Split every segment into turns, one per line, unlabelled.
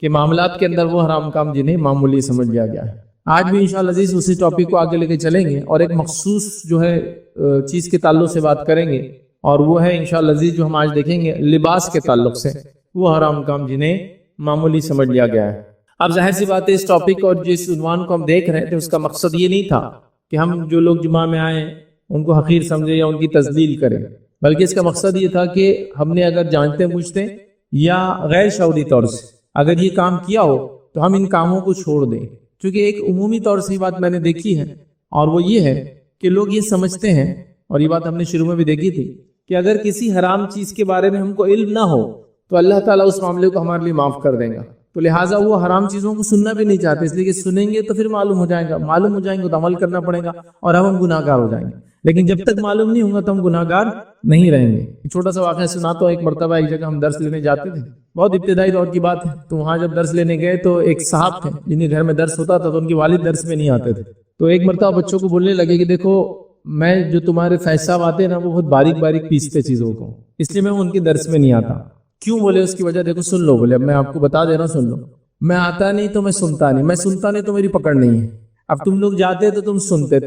کہ معاملات کے اندر وہ حرام کام جنہیں معمولی سمجھ لیا گیا ہے۔ آج بھی انشاءاللہ عزیز اسی ٹاپک کو آگے لے کے چلیں گے اور ایک مخصوص جو ہے چیز کے تعلق سے بات کریں گے، اور وہ ہے انشاءاللہ عزیز جو ہم آج دیکھیں گے لباس کے تعلق سے وہ حرام کام جنہیں معمولی سمجھ لیا گیا ہے۔ اب ظاہر سی بات ہے اس ٹاپک اور جس عنوان کو ہم دیکھ رہے تھے اس کا مقصد یہ نہیں تھا کہ ہم جو لوگ جمعہ میں آئیں ان کو حقیر سمجھیں یا ان کی تذلیل کریں، بلکہ اس کا مقصد یہ تھا کہ ہم نے اگر جانتے بوجھتے یا غیر شعوری طور سے اگر یہ کام کیا ہو تو ہم ان کاموں کو چھوڑ دیں، کیونکہ ایک عمومی طور سے یہ بات میں نے دیکھی ہے، اور وہ یہ ہے کہ لوگ یہ سمجھتے ہیں، اور یہ بات ہم نے شروع میں بھی دیکھی تھی، کہ اگر کسی حرام چیز کے بارے میں ہم کو علم نہ ہو تو اللہ تعالیٰ اس معاملے کو ہمارے لیے معاف کر دیں گا، تو لہٰذا وہ حرام چیزوں کو سننا بھی نہیں چاہتے، اس لیے کہ سنیں گے تو پھر معلوم ہو جائے گا تو عمل کرنا پڑے گا اور ہم گناہ گار ہو جائیں گے، لیکن جب تک معلوم نہیں ہوگا تو ہم گناہ گار نہیں رہیں گے۔ چھوٹا سا واقعہ سناتا ہوں۔ ایک مرتبہ ایک جگہ ہم درس لینے جاتے تھے، بہت ابتدائی دور کی بات ہے، تو وہاں جب درس لینے گئے تو ایک صاحب تھے جن کے گھر میں درس ہوتا تھا، تو ان کے والد درس میں نہیں آتے تھے، تو ایک مرتبہ بچوں کو بولنے لگے کہ دیکھو میں جو تمہارے فیض صاحب آتے ہیں نا وہ بہت باریک باریک پیستے چیزوں کو، اس لیے میں ان کے درس میں نہیں آتا۔ کیوں؟ بولے اس کی وجہ دیکھو سن لو، بولے اب میں آپ کو بتا دے رہا ہوں سن لو، میں آتا نہیں تو میں سنتا نہیں، میں سنتا نہیں تو میری پکڑ نہیں ہے، اب تم لوگ جاتے تو تم سنتے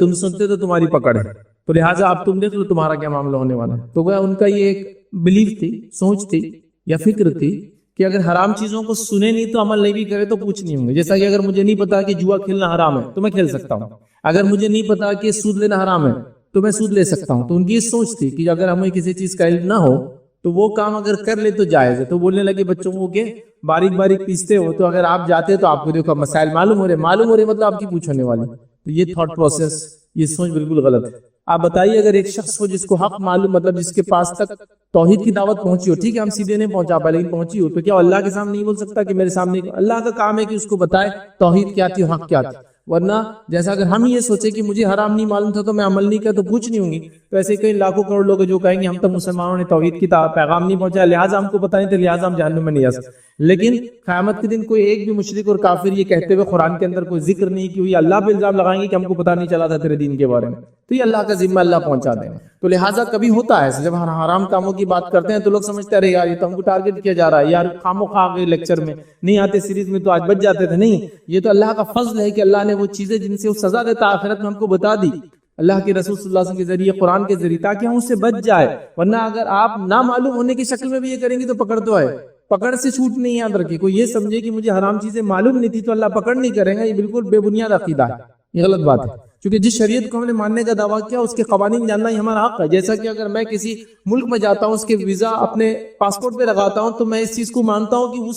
تو تمہاری پکڑ ہے، تو لہٰذا اب تم دیکھ لو تمہارا کیا معاملہ ہونے والا ہے۔ تو ان کا یہ ایک بلیف تھی، سوچ تھی یا فکر تھی کہ اگر حرام چیزوں کو سنے نہیں تو عمل نہیں بھی کرے تو کچھ نہیں ہوں گے۔ جیسا کہ اگر مجھے نہیں پتا کہ جوا کھیلنا حرام ہے تو میں کھیل سکتا ہوں، اگر مجھے نہیں پتا کہ سود لینا حرام ہے تو میں سود لے سکتا ہوں۔ تو ان کی یہ سوچ تھی کہ اگر ہمیں کسی چیز کا علم نہ ہو تو وہ کام اگر کر لے تو جائز ہے۔ تو بولنے لگے بچوں کو کہ باریک باریک پیستے ہو تو اگر آپ جاتے تو آپ کو دیکھو مسائل معلوم ہو رہے مطلب آپ کی پوچھ ہونے والی۔ تو یہ تھاٹ پروسیس، یہ سوچ بالکل غلط ہے۔ آپ بتائیے اگر ایک شخص ہو جس کو حق معلوم، مطلب جس کے پاس تک توحید کی دعوت پہنچی ہو، ٹھیک ہے ہم سیدھے نہیں پہنچا پائے لیکن پہنچی ہو، تو کیا اللہ کے سامنے نہیں بول سکتا کہ میرے سامنے؟ اللہ کا کام ہے کہ اس کو بتائے توحید کیا تھی، حق کیا تھی، ورنہ جیسا اگر ہم یہ سوچے کہ مجھے حرام نہیں معلوم تھا تو میں عمل نہیں کیا تو کچھ نہیں ہوں گی، تو ایسے کئی لاکھوں کروڑ لوگ جو کہیں گے ہم تو مسلمانوں نے توحید کی پیغام نہیں پہنچایا لہٰذا ہم کو پتہ نہیں تھا لہٰذا ہم جہنم میں نہیں آ سکتے۔ لیکن قیامت کے دن کوئی ایک بھی مشرک اور کافر یہ کہتے ہوئے قرآن کے اندر کوئی ذکر نہیں کہ ہوئی، اللہ پہ الزام لگائیں گے کہ ہم کو پتہ نہیں چلا تھا تیرے دین کے بارے میں، تو یہ اللہ کا ذمہ اللہ پہنچا دیں گے۔ تو لہٰذا کبھی ہوتا ہے جب ہم حرام کاموں کی بات کرتے ہیں تو لوگ سمجھتے ہیں یار یہ تو ہم کو ٹارگٹ کیا جا رہا ہے، یار خام و خواہ گئے لیکچر میں نہیں آتے، سیریز میں تو آج بچ جاتے تھے۔ نہیں، یہ تو اللہ کا فضل ہے کہ اللہ نے وہ چیزیں جن سے وہ سزا دیتا آخرت میں ہم کو بتا دی اللہ کے رسول صلی اللہ علیہ وسلم کے ذریعے، قرآن کے ذریعے، تاکہ ہم اس سے بچ جائے، ورنہ اگر آپ نہ معلوم ہونے کی شکل میں بھی یہ کریں گے تو پکڑ تو ہے، پکڑ سے چھوٹ نہیں۔ یاد رکھیں کوئی یہ سمجھے کہ مجھے حرام چیزیں معلوم نہیں تھی تو اللہ پکڑ نہیں کرے گا، یہ بالکل بے بنیاد عقیدہ ہے، یہ غلط بات ہے، کیونکہ جس شریعت کو ہم نے ماننے کا دعویٰ کیا اس کے قوانین جاننا ہی ہمارا حق ہے۔ جیسا کہ اگر میں کسی ملک میں جاتا ہوں، اس کے ویزا اپنے پاسپورٹ پہ لگاتا ہوں تو میں اس چیز کو مانتا ہوں کہ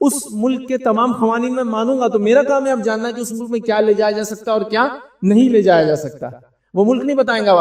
اس ملک کے تمام قوانین میں مانوں گا، تو میرا کام ہے اب جاننا کہ اس ملک میں کیا لے جایا جا سکتا اور کیا نہیں لے جایا جا سکتا۔ وہ ملک نہیں بتائیں گا،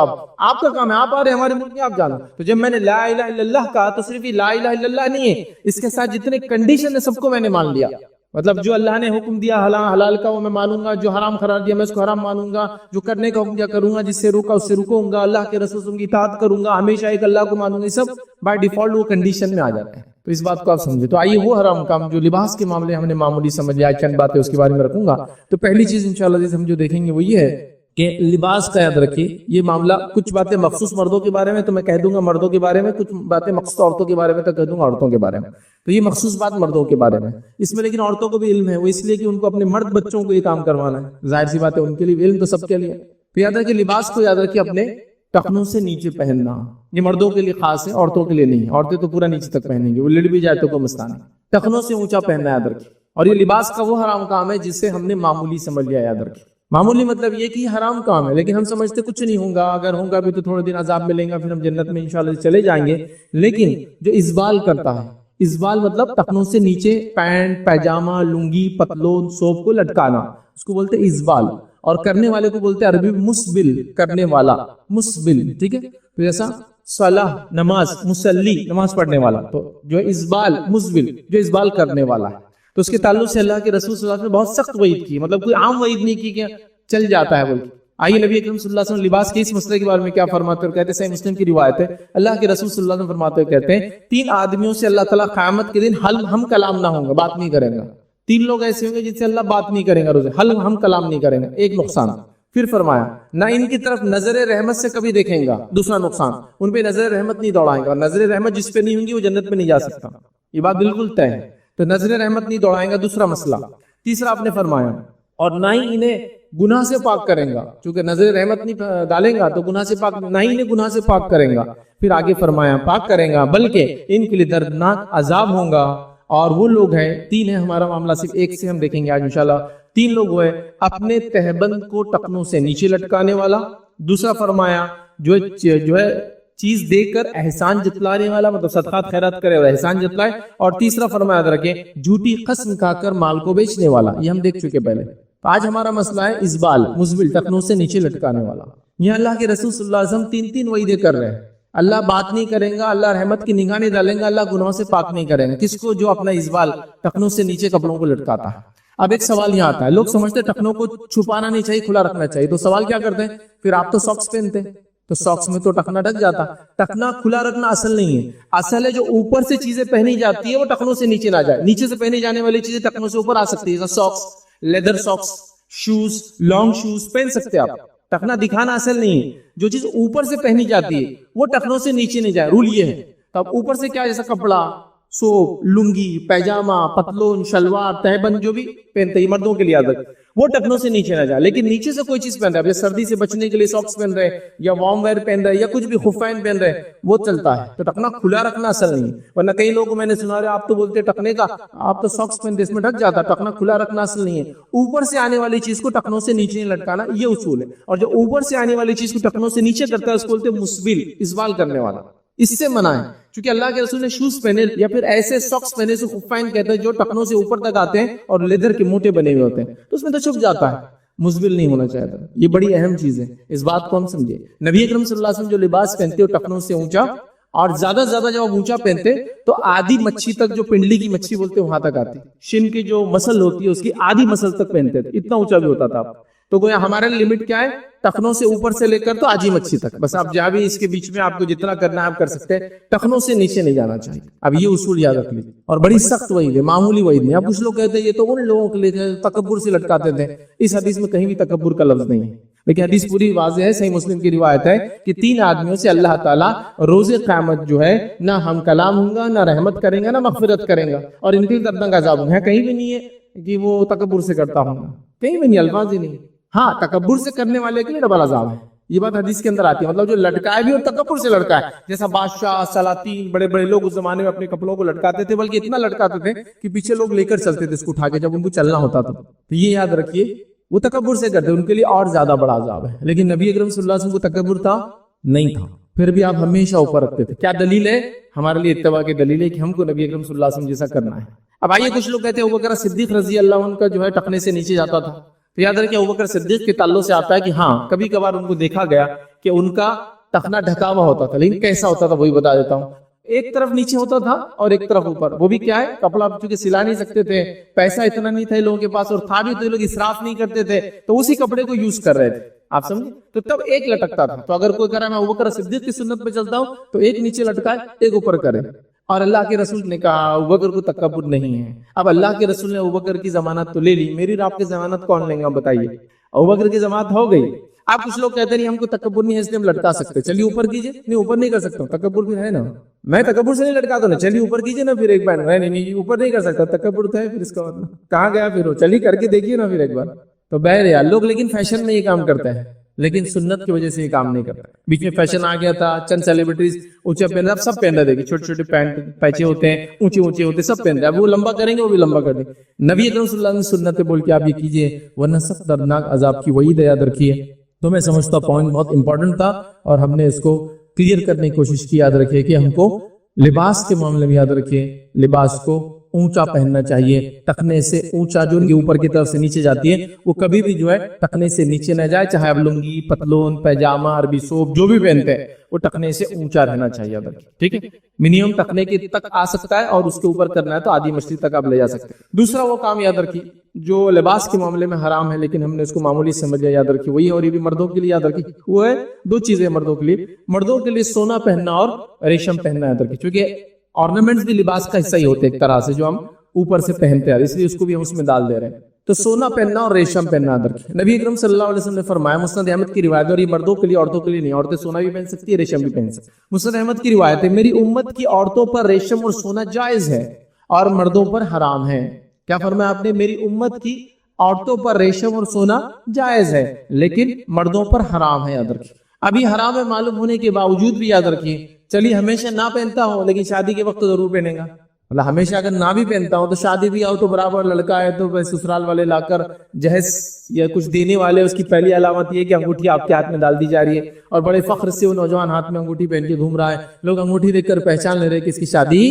آپ کا کام ہے، آپ آ رہے ہمارے ملک میں آپ جانا۔ تو جب میں نے لا الہ الا اللہ کہا تو صرف لا الہ الا اللہ نہیں ہے، اس کے ساتھ جتنے کنڈیشن ہے سب کو میں نے مان لیا، مطلب جو اللہ نے حکم دیا حلال کا وہ میں مانوں گا، جو حرام قرار دیا میں اس کو حرام مانوں گا، جو کرنے کا حکم دیا کروں گا، جس سے روکا اس سے رکوں گا، اللہ کے رسول کی اطاعت کروں گا، ہمیشہ ایک اللہ کو مانوں گا، یہ سب بائی ڈیفالٹ وہ کنڈیشن میں آ جاتے ہیں۔ تو اس بات کو آپ سمجھے۔ تو آئیے وہ حرام کام جو لباس کے معاملے ہم نے معمولی سمجھ لیا، چند باتیں اس کے بارے میں رکھوں گا۔ تو پہلی چیز انشاءاللہ ہم جو دیکھیں گے وہ یہ ہے کہ لباس کا یاد رکھیے، یہ معاملہ کچھ باتیں مخصوص مردوں کے بارے میں تو میں کہہ دوں گا مردوں کے بارے میں، کچھ باتیں مخصوص عورتوں کے بارے میں تو کہہ دوں گا عورتوں کے بارے میں۔ تو یہ مخصوص بات مردوں کے بارے میں، اس میں لیکن عورتوں کو بھی علم ہے، وہ اس لیے کہ ان کو اپنے مرد بچوں کو یہ کام کروانا ہے، ظاہر سی بات ہے ان کے لیے علم تو سب کے لیے۔ تو یاد رکھیے لباس کو یاد رکھیے اپنے ٹخنوں سے نیچے پہننا، یہ مردوں کے لیے خاص ہے، عورتوں کے لیے نہیں۔ عورتیں تو پورا نیچے تک پہنیں گی، وہ لڑ بھی جائے تو کوئی مسئلہ نہیں، ٹخنوں سے اونچا پہننا یاد رکھیے۔ اور یہ لباس کا وہ حرام کام ہے جسے ہم نے معمولی سمجھ لیا، یاد رکھیے معمولی مطلب یہ کہ حرام کام ہے، لیکن ہم سمجھتے کچھ نہیں ہوگا، اگر ہوگا بھی تو تھوڑے دن عذاب ملیں گا، پھر ہم جنت میں انشاءاللہ چلے جائیں گے۔ لیکن جو ازبال کرتا ہے، ازبال مطلب ٹخنوں سے نیچے پینٹ، پیجامہ، لنگی، پتلون، سوپ کو لٹکانا، اس کو بولتے ازبال، اور کرنے والے کو بولتے عربی مسبل، کرنے والا مسبل، ٹھیک ہے۔ تو جیسا صلاح نماز، مسلی نماز پڑھنے والا، تو جو ازبال مسبل جو ازبال کرنے والا ہے، تو اس کے تعلق سے اللہ کے رسول صلی اللہ علیہ وسلم نے بہت سخت وعید کی، مطلب کوئی عام وعید نہیں کی کہ چل جاتا ہے بلکہ۔ آئیے نبی اکرم صلی اللہ علیہ وسلم لباس کے اس مسئلے کے بارے میں کیا فرماتے ہیں، کہتے ہیں صحیح مسلم کی روایت ہے، اللہ کے رسول صلی اللہ علیہ وسلم فرماتے ہیں، کہتے ہیں 3 آدمیوں سے اللہ تعالیٰ قیامت کے دن ہم کلام نہ ہوں گا، بات نہیں کریں گا۔ 3 لوگ ایسے ہوں گے جن سے اللہ بات نہیں کریں گا، روزے ہم کلام نہیں کریں گے، ایک نقصان۔ پھر فرمایا نہ ان کی طرف نظر رحمت سے کبھی دیکھیں گا، دوسرا نقصان، ان پہ نظر رحمت نہیں دوڑائیں گا، نظر رحمت جس پہ نہیں ہوں گی وہ جنت میں نہیں جا سکتا، یہ بات بالکل طے ہے۔ تو نظر رحمت نہیں دوڑائیں گا، دوسرا مسئلہ۔ تیسرا آپ نے فرمایا اور نہ ہی انہیں گناہ سے پاک کریں گا، چونکہ نظر رحمت نہیں ڈالیں گا تو گناہ سے پاک، نہ ہی انہیں گناہ سے پاک کریں گا۔ پھر آگے فرمایا پاک کریں گا بلکہ ان کے لیے دردناک عذاب ہوں گا۔ اور وہ لوگ ہیں، تین ہے ہمارا معاملہ، صرف ایک سے ہم دیکھیں گے آج انشاءاللہ۔ تین لوگ ہوئے، اپنے تہبند کو ٹخنوں سے نیچے لٹکانے والا، دوسرا فرمایا جو ہے چیز دے کر احسان جتلانے والا، مطلب صدقات خیرات کرے اور احسان جتلائے، اور تیسرا فرمایا یاد رکھیں جھوٹی قسم کھا کر مال کو بیچنے والا۔ یہ ہم دیکھ چکے پہلے۔ آج ہمارا مسئلہ ہے ازبال، مزبل، ٹخنوں سے نیچے لٹکانے والا۔ یہ اللہ کے رسول صلی اللہ علیہ وسلم تین تین وعیدیں کر رہے ہیں۔ اللہ بات نہیں کریں گا، اللہ رحمت کی نگاہ نہیں ڈالیں گا، اللہ گناہوں سے پاک نہیں کریں گا۔ کس کو؟ جو اپنا ازبال، ٹخنوں سے نیچے کپڑوں کو لٹکاتا ہے۔ اب ایک سوال یہاں آتا ہے، لوگ سمجھتے ہیں ٹخنوں کو چھپانا نہیں چاہیے، کھلا رکھنا چاہیے، تو سوال کیا کرتے ہیں پھر آپ تو ساکس پہنتے ہیں تو ساکس میں تو ٹخنا ڈھک جاتا۔ ٹخنا کھلا رکھنا اصل نہیں ہے، اصل ہے جو اوپر سے چیزیں پہنی جاتی ہے وہ ٹخنوں سے نیچے نہ جائے، نیچے سے پہنی جانے والی چیزیں ٹخنوں سے اوپر آ سکتی ہے۔ Socks, leather socks, shoes, long shoes پہن سکتے آپ، ٹخنا دکھانا اصل نہیں ہے۔ جو چیز اوپر سے پہنی جاتی ہے وہ ٹخنوں سے نیچے نہیں جائے، رول یہ ہے۔ تو اب اوپر سے کیا، جیسا کپڑا، سوپ، لنگی، پیجامہ، پتلون، شلوار، تہبند جو بھی پہنتے ہیں مردوں کے لیے عادت، وہ ٹخنوں سے نیچے نہ جائے۔ لیکن نیچے سے کوئی چیز پہن رہا ہے، جیسے سردی سے بچنے کے لیے ساکس پہن رہے یا وارم ویئر پہن رہے یا کچھ بھی خفین پہن رہے، وہ چلتا ہے۔ تو ٹخنا کھلا رکھنا اصل نہیں ہے، ورنہ کئی لوگوں کو میں نے سنا رہے آپ تو بولتے ٹخنے کا، آپ تو ساکس پہنتے اس میں ڈھک جاتا۔ ٹخنا کھلا رکھنا اصل نہیں ہے، اوپر سے آنے والی چیز کو ٹخنوں سے نیچے نہیں لٹکانا، یہ اصول ہے۔ اور جو اوپر سے آنے والی چیز کو ٹخنوں سے نیچے کرتا ہے اس کو بولتے ہیں مسبل، اسبال کرنے والا۔ اس سے منع ہے، چونکہ اللہ کے رسول نے شوز پہنے یا پھر ایسے ساکس پہنے سے خفین کہتے ہیں جو ٹخنوں سے اوپر تک آتے ہیں اور لیدر کے موٹے بنے ہوئے ہوتے ہیں، تو اس میں تو چھپ جاتا ہے، مزبل نہیں ہونا چاہتا۔ یہ بڑی اہم چیز ہے، اس بات کو ہم سمجھے۔ نبی اکرم صلی اللہ علیہ وسلم جو لباس پہنتے وہ ٹخنوں سے اونچا، اور زیادہ سے زیادہ جب اونچا پہنتے تو آدھی مچھی تک، جو پنڈلی کی مچھی بولتے ہیں وہاں تک آتی، شن کی جو مسل ہوتی ہے اس کی آدھی مسل تک پہنتے تھے، اتنا اونچا بھی ہوتا تھا۔ تو گویا ہمارے لمٹ کیا ہے، ٹخنوں سے اوپر سے لے کر تو آدھی مچھی تک، بس آپ جہاں بھی اس کے بیچ میں آپ کو جتنا کرنا ہے آپ کر سکتے ہیں، ٹخنوں سے نیچے نہیں جانا چاہیے۔ اب یہ اصول یاد رکھ لیجیے، اور بڑی سخت وعید ہے، معمولی وعید نہیں۔ اب کچھ لوگ کہتے ہیں یہ تو ان لوگوں کے لیے تکبر سے لٹکاتے تھے، اس حدیث میں کہیں بھی تکبر کا لفظ نہیں ہے، لیکن حدیث پوری واضح ہے، صحیح مسلم کی روایت ہے کہ تین آدمیوں سے اللہ تعالیٰ روز قیامت جو ہے نہ ہم کلام ہوں گا، نہ رحمت کریں گا، نہ مغفرت کریں گا، اور ان کے دردناک عذاب ہوں گے۔ کہیں بھی نہیں ہے کہ وہ تکبر سے کرتا ہوں گا، کہیں بھی نہیں، الفاظ ہی نہیں۔ ہاں، تکبر سے کرنے والے کے لیے ڈبل عذاب ہے، یہ بات حدیث کے اندر آتی ہے۔ مطلب جو لٹکائے بھی اور تکبر سے لٹکائے، جیسا بادشاہ، سلاطین، بڑے بڑے لوگ اس زمانے میں اپنے کپڑوں کو لٹکاتے تھے، بلکہ اتنا لٹکاتے تھے کہ پیچھے لوگ لے کر چلتے تھے اس کو اٹھا کے جب ان کو چلنا ہوتا تھا۔ تو یہ یاد رکھیے، وہ تکبر سے کرتے، ان کے لیے اور زیادہ بڑا عذاب ہے۔ لیکن نبی اکرم صلی اللہ علیہ وسلم کو تکبر تھا نہیں تھا، پھر بھی آپ ہمیشہ اوپر رکھتے تھے۔ کیا دلیل ہے؟ ہمارے لیے اتباع کی دلیل ہے کہ ہم کو نبی اکرم صلی اللہ علیہ وسلم جیسا کرنا ہے۔ اب آئیے، کچھ لوگ کہتے ہیں ابوبکر صدیق رضی اللہ عنہ کا جو ہے ٹخنے سے نیچے جاتا تھا، تو یاد رکھیں ابوبکر صدیق کے تعلق سے آتا ہے کہ ہاں کبھی کبھار ان کو دیکھا گیا کہ ان کا ٹخنا ڈھکا ہوا ہوتا تھا، لیکن کیسا ہوتا تھا وہی بتا دیتا ہوں۔ ایک طرف نیچے ہوتا تھا اور ایک طرف اوپر، وہ بھی کیا ہے، کپڑا چونکہ سلا نہیں سکتے تھے، پیسہ اتنا نہیں تھا لوگوں کے پاس، اور تھا بھی تو لوگ اسراف نہیں کرتے تھے، تو اسی کپڑے کو یوز کر رہے تھے، آپ سمجھے؟ تو تب ایک لٹکتا تھا، تو اگر کوئی کہہ رہا ہے میں ابوبکر صدیق کی سنت پہ چلتا ہوں تو ایک نیچے لٹکائے ایک اوپر کرے۔ اور اللہ کے رسول نے کہا ابوبکر کو تکبر نہیں ہے۔ اب اللہ کے رسول نے ابوبکر کی ضمانت تو لے لی، میری آپ کی ضمانت کون لیں گا بتائیے؟ ابوبکر کی ضمانت ہو گئی۔ آپ کچھ لوگ کہتے ہیں ہم کو تکبر نہیں ہے اس لیے ہم لٹکا سکتے، چلیے اوپر کیجیے۔ نہیں، اوپر نہیں کر سکتا، تکبر بھی ہے نا، میں تکبر سے نہیں لٹکاتا نا، چلیے اوپر کیجیے نا۔ پھر ایک بار نہیں اوپر نہیں کر سکتا، تکبر تو ہے، پھر اس کا مطلب کہاں گیا؟ پھر چلیے کر کے دیکھیے نا پھر ایک بار۔ تو بہرحال لوگ لیکن فیشن میں یہ کام کرتے ہیں، لیکن سنت کی وجہ سے یہ کام نہیں کرتا۔ بیچ میں فیشن آ گیا تھا، چند سیلیبریٹیز اونچا پہن رہے، سب پہن رہے، دیکھیے چھوٹے چھوٹے پینٹ پیچے ہوتے ہیں، اونچے اونچے ہوتے ہیں، سب پہن رہے، اب وہ لمبا کریں گے وہ بھی لمبا کر دیں۔ نبی اکرم صلی اللہ علیہ وسلم سنت بول کے آپ یہ کیجیے، ورنہ سخت دردناک عذاب کی وعید یاد رکھیے۔ تو میں سمجھتا پوائنٹ بہت امپورٹنٹ تھا اور ہم نے اس کو کلیئر کرنے کی کوشش کی۔ یاد رکھیے کہ ہم کو لباس کے معاملے میں یاد رکھیے لباس کو اونچا پہننا چاہیے، ٹخنے سے اونچا جو اوپر کی طرف سے نیچے جاتی ہے وہ کبھی بھی جو ہے ٹخنے سے نیچے نہ جائے، چاہے آپ لنگی، پتلون، پیجامہ، عربی سوپ جو بھی پہنتے ہیں وہ ٹخنے سے اونچا رہنا چاہیے، ٹھیک ہے؟ منیمم ٹخنے کے تک آ سکتا ہے اور اس کے اوپر کرنا ہے تو آدھی مچھلی تک آپ لے جا سکتے ہیں۔ دوسرا وہ کام یاد رکھیے جو لباس کے معاملے میں حرام ہے لیکن ہم نے اس کو معمولی سمجھا، یاد رکھیے وہی، اور یہ بھی مردوں کے لیے یاد رکھیے، وہ ہے دو چیزیں مردوں کے لیے سونا پہننا اور ریشم پہننا یاد رکھیے، کیونکہ آرنامنٹس بھی لباس کا حصہ ہی ہوتے ہیں ایک طرح سے، جو ہم اوپر سے پہنتے ہیں، اس لیے اس کو بھی ہم اس میں ڈال دے رہے ہیں۔ تو سونا پہننا اور ریشم پہننا یاد رکھیں۔ نبی اکرم صلی اللہ علیہ وسلم نے فرمایا، مسند احمد کی روایت، اور یہ مردوں کے لیے عورتوں کے لیے نہیں، عورتیں سونا بھی پہن سکتی ہے، ریشم بھی پہن سکتی ہے۔ مسند احمد کی روایت ہے، میری امت کی عورتوں پر ریشم اور سونا جائز ہے، اور مردوں پر حرام ہے. کیا فرمایا آپ نے؟ میری امت کی عورتوں پر ریشم اور سونا جائز ہے لیکن مردوں پر حرام ہے. یاد رکھیے ابھی حرام ہے معلوم ہونے کے باوجود بھی یاد رکھیے چلیے ہمیشہ نہ پہنتا ہوں لیکن شادی کے وقت تو ضرور پہنے گا. مطلب ہمیشہ اگر نہ بھی پہنتا ہوں تو شادی بھی آؤ تو برابر لڑکا ہے تو سسرال والے لا کر جہیز یا کچھ دینے والے اس کی پہلی علامت یہ کہ انگوٹھی آپ کے ہاتھ میں ڈال دی جا رہی ہے اور بڑے فخر سے وہ نوجوان ہاتھ میں انگوٹھی پہن کے گھوم رہا ہے. لوگ انگوٹھی دیکھ کر پہچان لے رہے کہ اس کی شادی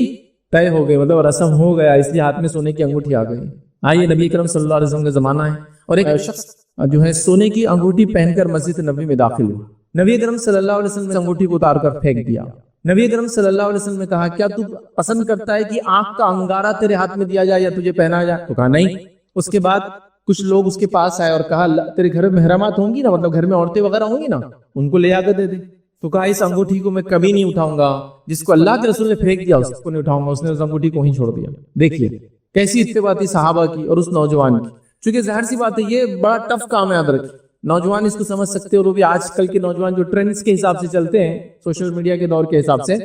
طے ہو گئی, مطلب رسم ہو گیا اس لیے ہاتھ میں سونے کی انگوٹھی آ گئی. آئیے نبی اکرم صلی اللہ علیہ وسلم کا زمانہ ہے اور ایک شخص جو ہے سونے کی انگوٹھی پہن کر مسجد نبوی میں داخل ہوا. نبی اکرم صلی اللہ علیہ وسلم نے انگوٹھی کو اتار کر پھینک دیا. نبی اکرم صلی اللہ علیہ وسلم نے کہا کیا تو پسند کرتا ہے کہ آنکھ کا انگارہ تیرے ہاتھ میں دیا جائے یا تجھے پہنا جائے؟ تو کہا نہیں. اس کے بعد کچھ لوگ اس کے پاس آئے اور کہا تیرے گھر میں محرمات ہوں گی نا, مطلب گھر میں عورتیں وغیرہ ہوں گی نا, ان کو لے آ کر دے دے. تو کہا اس انگوٹھی کو میں کبھی نہیں اٹھاؤں گا, جس کو اللہ کے رسول نے پھینک دیا اس کو نہیں اٹھاؤں گا. اس نے اس انگوٹھی کو ہی چھوڑ دیا. دیکھیے کیسی اتباع تھی صحابہ کی اور اس نوجوان کی. چونکہ ظاہر سی بات ہے یہ بڑا ٹف کام ہے. یاد رکھیے نوجوان اس کو سمجھ سکتے اور وہ بھی آج کل کے نوجوان جو ٹرینڈز کے حساب سے چلتے ہیں سوشل میڈیا کے دور کے حساب سے,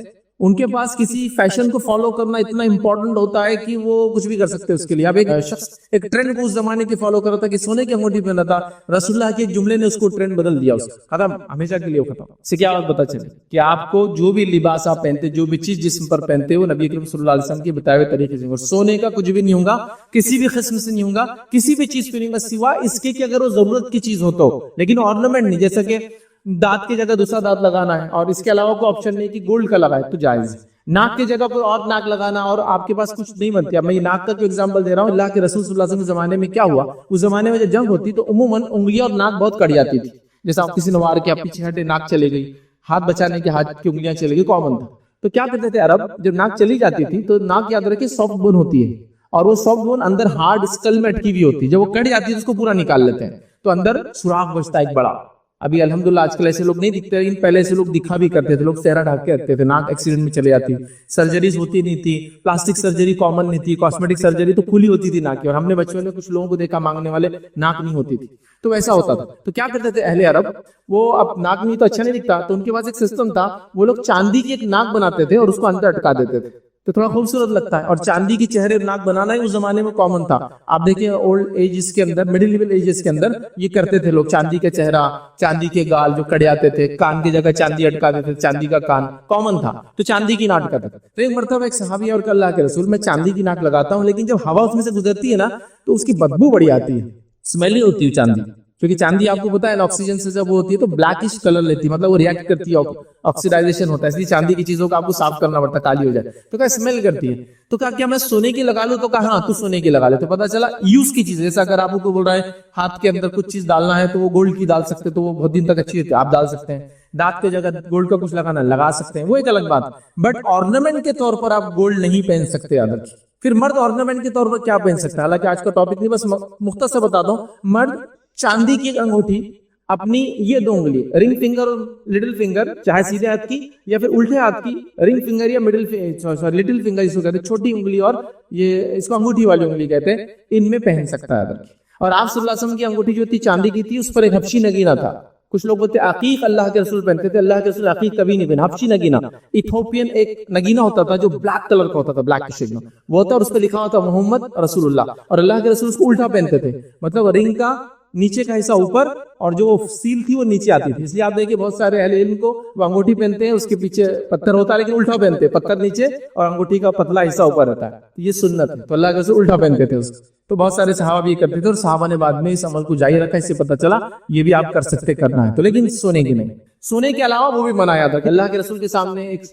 ان کے پاس کسی فیشن کو فالو کرنا اتنا امپورٹنٹ ہوتا ہے کہ وہ کچھ بھی کر سکتے اس کے لیے. اب ایک شخص ایک ٹرینڈ کو اس زمانے کے فالو کر رہا تھا کہ سونے کی انگوٹھی پہنا تھا, رسول اللہ کے ایک جملے نے اس کو ٹرینڈ بدل دیا, اس ختم, ہمیشہ کے لیے ختم. اس سے کیا بات پتا چلے کہ آپ کو جو بھی لباس آپ پہنتے, جو بھی چیز جسم پر پہنتے وہ نبی اکرم صلی اللہ علیہ وسلم کے بتائے ہوئے طریقے سے, اور سونے کا کچھ بھی نہیں ہوگا, کسی بھی قسم سے نہیں ہوگا, کسی بھی چیز پہ نہیں ہوگا سوائے اس کے کہ اگر وہ ضرورت کی چیز ہو تو, لیکن آرنامنٹ نہیں. جیسا کہ دانت کی جگہ دوسرا دانت لگانا ہے اور اس کے علاوہ کوئی آپشن نہیں کہ گولڈ کا لگائے تو جائز ہے. ناک کی جگہ پر اور ناک لگانا اور آپ کے پاس کچھ نہیں بنتی. اب میں یہ ناک کا جو ایگزامپل دے رہا ہوں, اللہ کے رسول صلی اللہ علیہ وسلم کے زمانے میں کیا ہوا, اس زمانے میں جب جنگ ہوتی تو عموماً انگلیاں اور ناک بہت کٹ جاتی تھی. جیسا آپ کسی نے وار کیا پیچھے ہٹے ناک چلے گئی, ہاتھ بچانے کے ہاتھ کی انگلیاں چلے گئی, کامن تھا. تو کیا کرتے تھے عرب, جب ناک چلی جاتی تھی تو ناک یاد رکھے سافٹ بون ہوتی ہے اور وہ سافٹ بون اندر ہارڈ اسکل میں اٹکی ہوئی ہوتی ہے. جب وہ کٹ جاتی ہے تو اس کو پورا نکال لیتے ہیں تو اندر سوراخ بچتا ہے ایک بڑا. ابھی الحمدللہ آج کل ایسے لوگ نہیں دکھتے, لیکن پہلے سے لوگ دکھا بھی کرتے تھے. لوگ چہرہ ڈھک کے رکھتے تھے, ناک ایکسیڈنٹ میں چلے جاتی, سرجریز ہوتی نہیں تھی, پلاسٹک سرجری کامن نہیں تھی, کاسمیٹک سرجری تو کھلی ہوتی تھی ناک کی. اور ہم نے بچوں نے کچھ لوگوں کو دیکھا مانگنے والے ناک نہیں ہوتی تھی, تو ایسا ہوتا تھا. تو کیا کرتے تھے اہل عرب, وہ اب ناک نہیں تو اچھا نہیں دکھتا, تو ان کے پاس ایک سسٹم تھا, وہ لوگ چاندی کی ایک ناک بناتے تھے اور اس کو اندر اٹکا دیتے تھے تو تھوڑا خوبصورت لگتا ہے. اور چاندی کی چہرے ناک بنانا ہی اس زمانے میں کامن تھا. آپ دیکھیں اولڈ ایجز کے اندر, مڈل لیول ایجز کے اندر یہ کرتے تھے لوگ. چاندی کا چہرہ, چاندی کے گال جو کٹ جاتے تھے, کان کی جگہ چاندی اٹکا دیتے تھے, چاندی کا کان کامن تھا, تو چاندی کی ناک اٹکا تھا. تو ایک مرتبہ ایک صحابی اور اللہ کے رسول, میں چاندی کی ناک لگاتا ہوں لیکن جب ہوا اس میں سے گزرتی ہے نا تو اس کی بدبو بڑی آتی ہے, اسمیلی ہوتی ہے چاندی. کیونکہ چاندی آپ کو پتا ہے آکسیجن سے جب وہ ہوتی ہے تو بلیکش کلر لیتی ہے, مطلب وہ ریئیکٹ کرتی ہے, آکسیڈائزیشن ہوتا ہے, اس لیے چاندی کی چیزوں کو آپ کو صاف کرنا پڑتا ہے, کالی ہو جائے تو کیا اسمیل کرتی ہے. تو کیا میں سونے کی لگا لوں, تو کہا ہاں تو سونے کی لگا لے. تو پتا چلا یوز کی چیز, جیسا اگر آپ کو بول رہا ہے ہاتھ کے اندر کچھ چیز ڈالنا ہے تو وہ گولڈ کی ڈال سکتے, تو وہ بہت دن تک اچھی ہوتی ہے, آپ ڈال سکتے ہیں. دانت کی جگہ گولڈ کا کچھ لگانا لگا سکتے ہیں, وہ ایک الگ بات. بٹ آرنامنٹ کے طور پر آپ گولڈ نہیں پہن سکتے. یاد رکھیے. پھر مرد آرنامنٹ کے طور پر کیا پہن سکتا ہے, حالانکہ آج کا ٹاپک نہیں, بس مختصر بتا دو. مرد چاندی کی ایک انگوٹھی اپنی یہ دو انگلی, رنگ فنگر اور لٹل فنگر, چاہے سیدھے ہاتھ کی یا پھر الٹے ہاتھ کی, رنگ فنگر یا لٹل فنگر جس کو کہتے ہیں, چھوٹی انگلی اور یہ اس کو انگوٹھی والی انگلی کہتے ہیں, ان میں پہن سکتا ہے. اور آپ صلی اللہ علیہ وسلم کی انگوٹھی جو تھی چاندی کی تھی, اس پر ایک حبشی نگینہ تھا. کچھ لوگ بولتے عقیق اللہ کے رسول پہنتے تھے, اللہ کے رسول عقیق کبھی نہیں پہنا. حبشی نگینہ ایتھوپین ایک نگینہ ہوتا تھا جو بلیک کلر کا ہوتا تھا, بلیک شیڈ میں وہ ہوتا, اور اس پہ لکھا ہوتا محمد رسول اللہ, اور اللہ کے رسول اس کو الٹا پہنتے تھے, مطلب رنگ کا نیچے کا حصہ اوپر اور جو سیل تھی وہ نیچے آتی تھی. اس لیے آپ دیکھیں بہت سارے اہل علم کو وہ انگوٹھی پہنتے ہیں, اس کے پیچھے پتھر ہوتا ہے لیکن الٹا پہنتے ہیں, پتھر نیچے اور انگوٹھی کا پتلا حصہ اوپر رہتا ہے. یہ سنت ہے, تو اللہ کے رسول الٹا پہنتے تھے اس کو. تو بہت سارے صحابہ بھی کرتے تھے اور صحابہ نے بعد میں اس عمل کو جاری رکھا, اس سے پتہ چلا یہ بھی آپ کر سکتے, کرنا ہے تو, لیکن سونے کی نہیں. سونے کے علاوہ وہ بھی منایا تھا کہ اللہ کے رسول کے سامنے ایک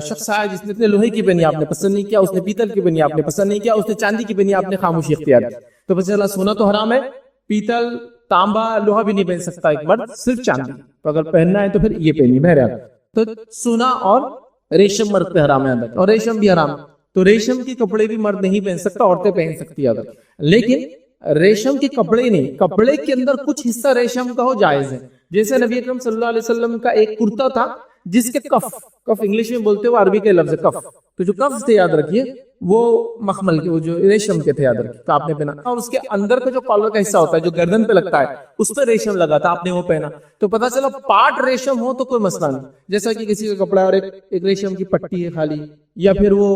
شخص آیا جس نے اتنے لوہے کی پہنی, آپ نے پسند نہیں کیا, اس نے پیتل کی پہنی, آپ نے پسند نہیں کیا, اس نے چاندی کی پہنی, آپ نے خاموشی اختیار کی. تو پتہ چلا سونا تو حرام ہے, پیتل تانبا لوہا بھی نہیں پہن سکتا ایک مرد, صرف چاندی. تو اگر پہننا ہے تو پھر یہ پہنی بہرحال. تو سونا اور ریشم مرد پہ حرام ہے, اور ریشم بھی حرام. تو ریشم کے کپڑے بھی مرد نہیں پہن سکتا, عورتیں پہن سکتی ہے. لیکن ریشم کے کپڑے نہیں, کپڑے کے اندر کچھ حصہ ریشم کا ہو جائز ہے. جیسے نبی اکرم صلی اللہ علیہ وسلم کا ایک کرتا تھا جس کے کف انگلش میں بولتے ہو، عربی کے لفظ کف، تو جو کف تھے یاد رکھیے وہ مخمل کے، وہ جو ریشم کے تھے یاد رکھیے، تو آپ نے پہنا، اور اس کے اندر کا جو کالر کا حصہ ہوتا ہے جو گردن پہ لگتا ہے اس پہ ریشم لگا تھا، آپ نے وہ پہنا، تو پتا چلا پارٹ ریشم ہو تو کوئی مسئلہ نہیں، جیسا کہ کسی کا کپڑا ہے اور ایک ریشم کی پٹی ہے خالی، یا پھر وہ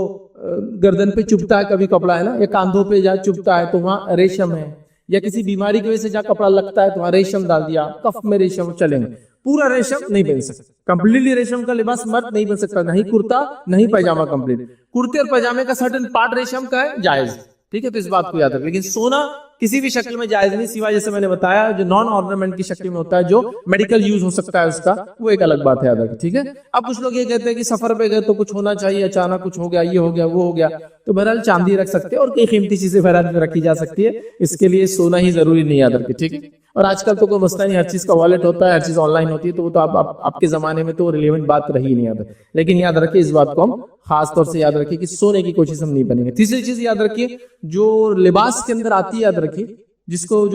گردن پہ چبھتا ہے کبھی کپڑا ہے نا، یا کاندھوں پہ جہاں چبھتا ہے تو وہاں ریشم ہے، یا کسی بیماری کی وجہ سے جہاں کپڑا لگتا ہے تو وہاں ریشم ڈال دیا، کف میں ریشم چلیں گے، پورا ریشم نہیں پہن سکتا، کمپلیٹلی ریشم کا لباس مرد نہیں پہن سکتا، نہیں کرتا نہیں پیجامہ کمپلیٹ، کرتے اور پیجامے کا سرٹن پارٹ ریشم کا ہے جائز، ٹھیک ہے، تو اس بات کو یاد رکھ، لیکن سونا کسی بھی شکل میں جائز نہیں، سوائے جیسے میں نے بتایا جو نان آرنامنٹ کی شکل میں ہوتا ہے، جو میڈیکل یوز ہو سکتا ہے اس کا، وہ ایک الگ بات ہے، یاد رکھ، ٹھیک ہے۔ اب کچھ لوگ یہ کہتے ہیں کہ سفر پہ گئے تو کچھ ہونا چاہیے، اچانک کچھ ہو گیا، یہ ہو گیا وہ ہو گیا، تو بہرحال چاندی رکھ سکتے ہیں اور کئی قیمتی چیزیں بہرحال رکھی جا سکتی ہے، اس کے لیے سونا ہی ضروری نہیں، یاد رکھے، ٹھیک ہے۔ اور آج کل تو کوئی مسئلہ نہیں، ہر چیز کا والیٹ ہوتا ہے، ہر چیز آن لائن ہوتی ہے، تو وہ تو آپ کے زمانے میں تو ریلیونٹ بات رہی نہیں، یاد رکھے، لیکن یاد رکھیے اس بات کو ہم خاص طور سے یاد رکھیے کہ سونے کی کوشش ہم نہیں بنیں گے۔ تیسری چیز یاد رکھیے جو لباس کے اندر آتی ہے، یاد رکھیے جس کو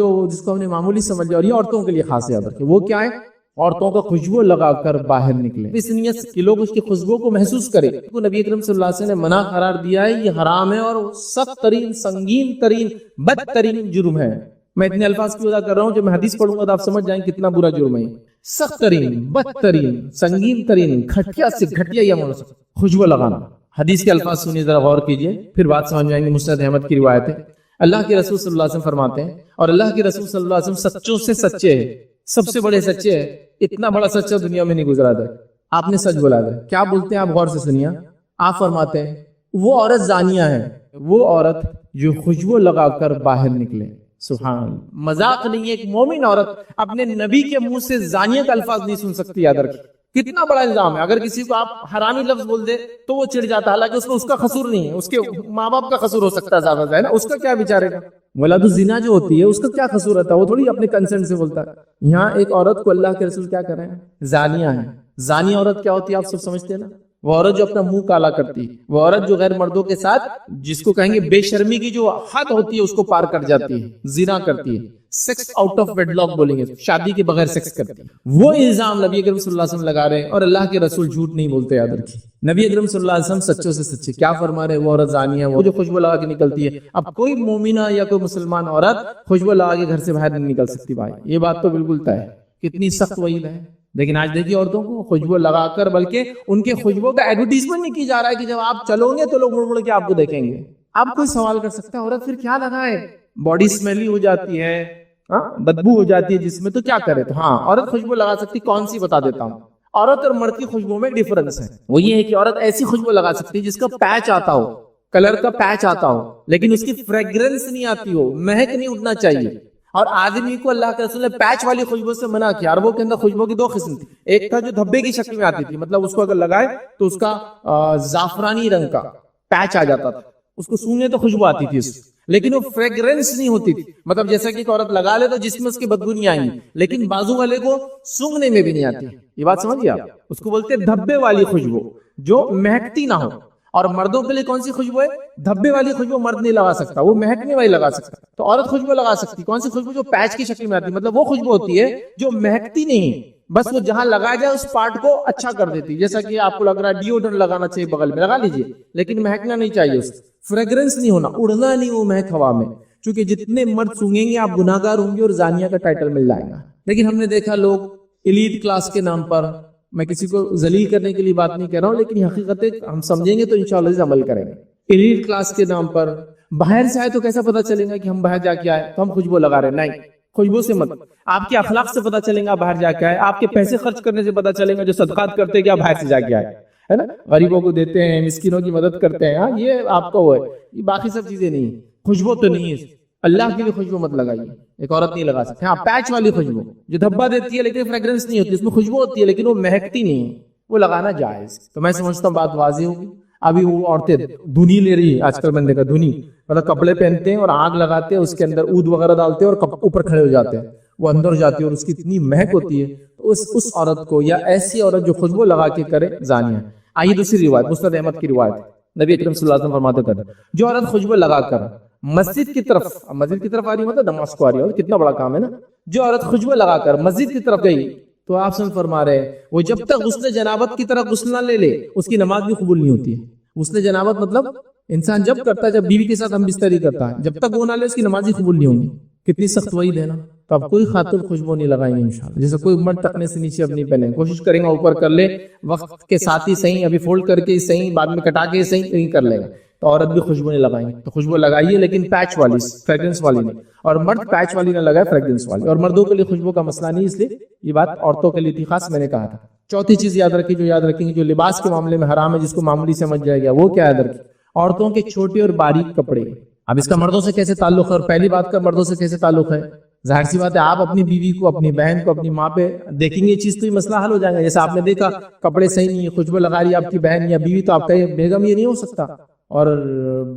ہم نے معمولی سمجھ لیا، اور یہ عورتوں کے لیے خاص یاد رکھیے، وہ کیا ہے؟ عورتوں کا خوشبو لگا کر باہر نکلے، اس نیت سے کہ لوگ اس کی خوشبو کو محسوس کریں، تو نبی اکرم صلی اللہ علیہ وسلم نے منع قرار دیا ہے، یہ حرام ہے اور سخت ترین، سنگین ترین، بدترین جرم ہے۔ میں اتنے الفاظ کی وضاحت کر رہا ہوں، جب میں حدیث پڑھوں گا تو آپ سمجھ جائیں کتنا برا جرم ہے، سخت ترین، بدترین، سنگین ترین، گھٹیا سے گھٹیا یہ عمل خوشبو لگانا۔ حدیث کے الفاظ سنیے، ذرا غور کیجئے، پھر بات سمجھ جائیں گے۔ مسند احمد کی روایت ہے، اللہ کے رسول صلی اللہ علیہ وسلم فرماتے ہیں، اور اللہ کے رسول صلی اللہ علیہ وسلم سچوں سے سچے ہیں، سب سے بڑے سچے ہیں، اتنا بڑا سچا دنیا میں نہیں گزرا تھا، آپ نے سچ بولا تھا۔ کیا بولتے ہیں آپ؟ غور سے سنیے، آپ فرماتے ہیں وہ عورت زانیہ ہے، وہ عورت جو خوشبو لگا کر باہر نکلے، سبحان اللہ، مذاق نہیں ہے، ایک مومن عورت اپنے نبی کے منہ سے زانیہ کا الفاظ نہیں سن سکتی، یاد رکھیں کتنا بڑا الزام ہے۔ اگر کسی کو آپ حرامی لفظ بول دے تو وہ چڑ جاتا ہے، حالانکہ اس کو اس کا قصور نہیں ہے، اس کے ماں باپ کا قصور ہو سکتا ہے زیادہ سے، ہے نا، اس کا کیا بیچارے کا ولاد الزنا جو ہوتی ہے اس کا کیا قصور ہوتا ہے، وہ تھوڑی اپنے کنسنٹ سے بولتا ہے۔ یہاں ایک عورت کو اللہ کے رسول کیا کر رہے ہیں؟ زانیہ ہے۔ زانی عورت کیا ہوتی ہے آپ سب سمجھتے ہیں نا؟ وہ عورت جو اپنا منہ کالا کرتی، وہ عورت جو غیر مردوں کے ساتھ، جس کو کہیں گے بے شرمی کی جو حد ہوتی ہے اس کو پار کر جاتی ہے، زنا کرتی ہے، sex out of wedlock بولیں گے، شادی کے بغیر سیکس کرتی ہے، وہ الزام نبی اکرم صلی اللہ علیہ وسلم لگا رہے ہیں، اور اللہ کے رسول جھوٹ نہیں بولتے، یاد رکھیے نبی اکرم صلی اللہ علیہ وسلم سچوں سے سچے۔ کیا فرما رہے ہیں؟ وہ عورت زانی ہے، وہ جو خوشبو لگا کے نکلتی ہے۔ اب کوئی مومنہ یا کوئی مسلمان عورت خوشبو لگا کے گھر سے باہر نہیں نکل سکتی، بھائی یہ بات تو بالکل طے ہے، کتنی سخت وعید ہے۔ لیکن آج دیکھیے عورتوں کو خوشبو لگا کر، بلکہ ان کے خوشبو کا ایڈورٹیزمنٹ نہیں کی جا رہا ہے کہ جب آپ چلو گے تو لوگ مڑ مڑ کے آپ کو دیکھیں گے۔ آپ کوئی سوال کر سکتا ہے عورت پھر کیا لگائے؟ باڈی اسمیلی ہو جاتی ہے، بدبو ہو جاتی ہے جس میں، تو کیا کرے؟ تو ہاں عورت خوشبو لگا سکتی، کون سی بتا دیتا ہوں۔ عورت اور مرد کی خوشبو میں ڈیفرنس ہے، وہ یہ ہے کہ عورت ایسی خوشبو لگا سکتی ہے جس کا پیچ آتا ہو، کلر کا پیچ آتا ہو، لیکن اس کی فریگرنس نہیں آتی ہو، مہک نہیں اٹھنا چاہیے۔ اور آدمی کو اللہ کے رسول نے پیچ والی خوشبو سے منع کیا۔ عربوں کے اندر خوشبو کی دو قسم تھی، ایک تھا جو دھبے کی شکل میں آتی تھی، مطلب اس کو اگر لگائے تو اس کا زعفرانی رنگ کا پیچ آ جاتا تھا، اس کو سونگنے تو خوشبو آتی تھی، لیکن وہ فریگرنس نہیں ہوتی تھی، مطلب جیسا کہ ایک عورت لگا لے تو جسم میں اس کی بدبو نہیں آئیں گی، لیکن بازو والے کو سونگنے میں بھی نہیں آتی۔ یہ بات سمجھیے آپ، اس کو بولتے ہیں دھبے والی خوشبو، جو مہکتی نہ ہو۔ اور مردوں کے لیے کون سی خوشبو ہے؟ دھبے والی خوشبو مرد نہیں لگا سکتا، وہ مہکنے والی لگا سکتا۔ تو عورت خوشبو لگا سکتی، کون سی خوشبو؟ جو پیچ کی شکل میں آتی، مطلب وہ خوشبو ہوتی ہے جو مہکتی نہیں، بس وہ جہاں لگایا جائے اس پارٹ کو اچھا کر دیتی، جیسا کہ آپ کو لگ رہا ہے ڈیوڈرنٹ لگانا چاہیے بغل میں، لگا لیجئے، لیکن مہکنا نہیں چاہیے، اس فریگرنس نہیں ہونا، اڑنا نہیں وہ مہک ہوا میں، چونکہ جتنے مرد سونگیں گے آپ گناہگار ہوں گے اور زانیہ کا ٹائٹل مل جائے گا۔ لیکن ہم نے دیکھا لوگ ایلیٹ کلاس کے نام پر، میں کسی کو ذلیل کرنے کے لیے بات نہیں کر رہا ہوں، لیکن حقیقت ہم سمجھیں گے تو انشاءاللہ عمل کریں گے۔ ایلیٹ کلاس کے نام پر باہر سے آئے تو کیسا پتا چلے گا کہ ہم باہر جا کے آئے تو ہم خوشبو لگا رہے ہیں؟ نہیں، خوشبو سے مت، آپ کے اخلاق سے پتا چلے گا باہر جا کے آئے، آپ کے پیسے خرچ کرنے سے پتا چلے گا، جو صدقات کرتے ہیں کہ آپ باہر سے جا کے آئے، ہے نا، غریبوں کو دیتے ہیں، مسکینوں کی مدد کرتے ہیں، ہاں یہ آپ کا وہ ہے، یہ باقی سب چیزیں نہیں۔ خوشبو تو نہیں ہے، اللہ کے لیے خوشبو مت لگائیے، ایک عورت نہیں لگا سکتی۔ ہاں پیچ والی خوشبو جو دھبا دیتی ہے لیکن فریگرنس نہیں ہوتی، اس میں خوشبو ہوتی ہے لیکن وہ مہکتی نہیں ہے، وہ لگانا جائز۔ تو میں سمجھتا ہوں بات واضح ہوگی۔ ابھی وہ عورتیں دھنی لے رہی ہے، آج کل میں نے دیکھا دھنی، مطلب کپڑے پہنتے ہیں اور آگ لگاتے ہیں، اس کے اندر عود وغیرہ ڈالتے ہیں اور اوپر کھڑے ہو جاتے ہیں، وہ اندر جاتی ہے اور اس کی اتنی مہک ہوتی ہے، تو اس عورت کو یا ایسی عورت جو خوشبو لگا کے کرے زانیہ۔ آئیے دوسری روایت، مسند احمد کی روایت، نبی اکرم صلی اللہ علیہ وسلم فرماتے تھے جو عورت خوشبو لگا کر مسجد کی طرف آ رہی، مطلب نماز کو آ رہی ہے، کتنا بڑا کام ہے نا، جو عورت خوشبو لگا کر مسجد کی طرف گئی تو آپ سن فرما رہے ہیں وہ جب تک غسل جنابت کی طرح غسل نہ لے لے اس کی نماز بھی قبول نہیں ہوتی ہے. غسل جنابت مطلب انسان جب کرتا ہے، جب بیوی کے ساتھ ہم بستری کرتا ہے، جب تک وہ نہ لے اس کی نماز ہی قبول نہیں ہوگی. کتنی سخت وعید ہے نا. تو اب کوئی خاتون خوشبو نہیں لگائیں گے انشاءاللہ. جیسے کوئی مرد تکنے سے نیچے اب نہیں پہنے، کوشش کریں گے اوپر کر لے، وقت کے ساتھ ہی صحیح، ابھی فولڈ کر کے ہی صحیح، بعد میں کٹا کے ہی صحیح، کہیں کر لیں گے. تو عورت بھی خوشبو نہیں لگائیں گے. تو خوشبو لگائیے لیکن پیچ والی، فریگرنس والی نہیں. اور مرد پیچ والی نہ لگائے، فریگرنس والی. اور مردوں کے لیے خوشبو کا مسئلہ نہیں، اس لیے یہ بات عورتوں کے لیے تھی خاص، میں نے کہا تھا. چوتھی چیز یاد رکھیں، جو یاد رکھیں گے، جو لباس کے معاملے میں حرام ہے، جس کو معمولی سمجھ جائے گا، وہ کیا یاد رکھیں؟ عورتوں کے چھوٹے اور باریک کپڑے. اب اس کا مردوں سے کیسے تعلق ہے؟ اور پہلی بات کا مردوں سے کیسے تعلق ہے؟ ظاہر سی بات ہے، آپ اپنی بیوی کو، اپنی بہن کو، اپنی ماں پہ دیکھیں گے یہ چیز تو یہ مسئلہ حل ہو جائے گا. جیسے آپ نے دیکھا کپڑے صحیح نہیں ہے، خوشبو لگا رہی ہے آپ کی بہن یا بیوی، تو آپ کا یہ بیگم یہ نہیں ہو سکتا، اور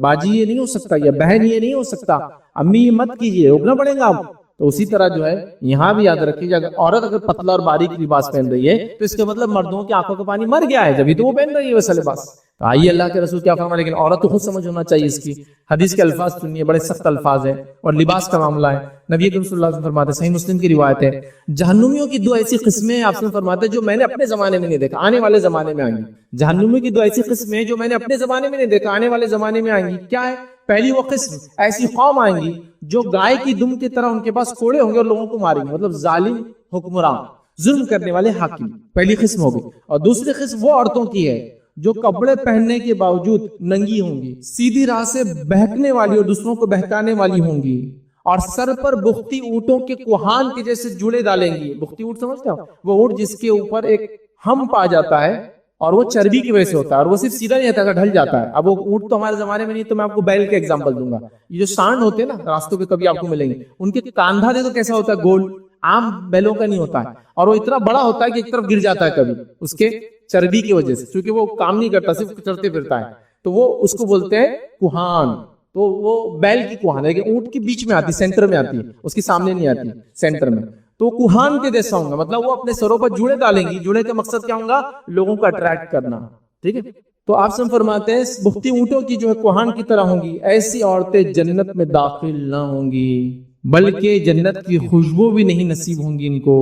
باجی یہ نہیں ہو سکتا، یا بہن یہ نہیں ہو سکتا، امی یہ مت کیجیے، روکنا پڑے گا آپ. تو اسی طرح جو ہے یہاں بھی یاد رکھیے، اگر عورت اگر پتلا اور باریک لباس پہن رہی ہے تو اس کا مطلب مردوں کی آنکھوں کا پانی مر گیا ہے، جبھی تو وہ پہن رہی ہے ویسا لباس. تو آئیے اللہ کے رسول کیا فرمایا، لیکن عورت کو خود سمجھ ہونا چاہیے اس کی. حدیث کے الفاظ سنیے، بڑے سخت الفاظ ہیں، اور لباس کا معاملہ ہے. نبی کریم صلی اللہ علیہ وسلم فرماتے ہیں، صحیح مسلم کی روایت ہے، جہنمیوں کی دو ایسی قسمیں آپ سے فرماتے ہیں جو میں نے اپنے زمانے میں نہیں دیکھا، آنے والے زمانے میں آئیں گی. جہنمیوں کی دو ایسی قسمیں جو میں نے اپنے زمانے میں نہیں دیکھا، آنے والے زمانے میں آئیں گی. کیا ہے؟ پہلی وہ قسم، ایسی قوم آئیں گی جو گائے کی دم کی طرح ان کے پاس کوڑے ہوں گے اور لوگوں کو ماریں گے. مطلب ظالم حکمران، ظلم کرنے والے حاکم، پہلی قسم ہوگی. اور دوسری قسم وہ عورتوں کی ہے جو کپڑے پہننے کے باوجود ننگی ہوں گی، سیدھی راہ سے بہکنے والی اور دوسروں کو بہکانے والی ہوں گی، اور سر پر بختی اونٹوں کے کوہان کے جیسے جوڑے ڈالیں گی. بختی اونٹ سمجھتے ہو؟ وہ اونٹ جس کے اوپر ایک ہمپ آ جاتا ہے اور وہ چربی کی وجہ سے ہوتا ہے، اور وہ صرف سیدھا نہیں ہوتا، ڈھل جاتا ہے. اب وہ اونٹ تو ہمارے زمانے میں نہیں، تو میں آپ کو بیل کا ایگزامپل دوں گا. یہ جو سانڈ ہوتے ہیں نا راستوں پہ کبھی آپ کو ملیں گے، ان کے کاندھا دیکھو کیسا ہوتا ہے، گول، عام بیلوں کا نہیں ہوتا ہے، اور وہ اتنا بڑا ہوتا ہے کہ ایک طرف گر جاتا ہے کبھی اس کے چربی کی وجہ سے، کیونکہ وہ کام نہیں کرتا، صرف چلتے پھرتا ہے. تو وہ اس کو بولتے ہیں کوہان. تو وہ بیل کی کوہان ہے، لیکن اونٹ کی بیچ میں آتی، سینٹر میں آتی ہے، اس کے سامنے نہیں آتی، سینٹر میں. تو کوہان کے جیسا ہوں گا، مطلب وہ اپنے سروں پر جوڑے ڈالیں گی. جوڑے کا مقصد کیا ہوگا؟ لوگوں کو اٹریکٹ کرنا. ٹھیک ہے. تو آپ سے فرماتے ہیں بختی اونٹوں کی جو ہے کوہان کی طرح ہوں گی. ایسی عورتیں جنت میں داخل نہ ہوں گی، بلکہ جنت کی خوشبو بھی نہیں نصیب ہوں گی ان کو.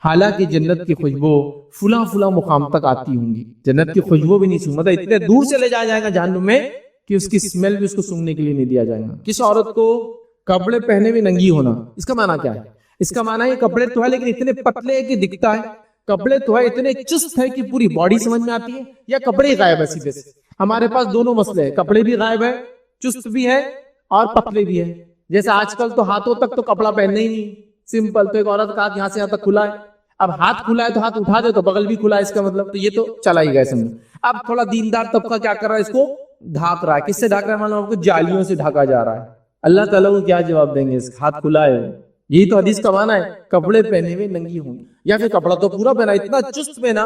حالانکہ جنت کی خوشبو فلاں فلاں مقام تک آتی ہوں گی، جنت کی خوشبو بھی نہیں سونگ، مطلب اتنے دور سے لے جایا جائے گا جہنم میں کہ اس کی اسمیل بھی اس کو سونگنے کے لیے نہیں دیا جائے گا. کس عورت کو؟ کپڑے پہنے میں ننگی ہونا. اس کا معنی کیا ہے؟ اس کا معنی ہے کپڑے تو ہے لیکن اتنے پتلے کہ دکھتا ہے، کپڑے تو ہے اتنے چست ہے کہ پوری باڈی سمجھ میں آتی ہے، یا کپڑے غائب ہے سیدھے سے. ہمارے پاس دونوں مسئلے ہیں، کپڑے بھی غائب ہے، چست بھی ہے، اور پتلے بھی ہے. جیسے آج کل تو ہاتھوں تک تو کپڑا پہننا ہی نہیں، سمپل. تو ایک عورت کا ہاتھ یہاں سے یہاں تک کھلا ہے، اب ہاتھ کھلا ہے تو ہاتھ اٹھا دے تو بغل بھی کھلا ہے، اس کا مطلب تو یہ تو چلا ہی گیا سمجھو. اب تھوڑا دیندار طبقہ کیا کر رہا ہے؟ اس کو ڈھانک رہا ہے. کس سے ڈھانک رہا ہے؟ معلوم آپ کو؟ جالیوں سے ڈھانکا جا رہا ہے. اللہ تعالیٰ کو کیا جواب دیں گے؟ اس ہاتھ کھلا ہے. یہی تو حدیث کا معنی ہے، کپڑے پہنے ہوئے ننگی ہوں. یا پھر کپڑا تو پورا پہنا، اتنا چست پہنا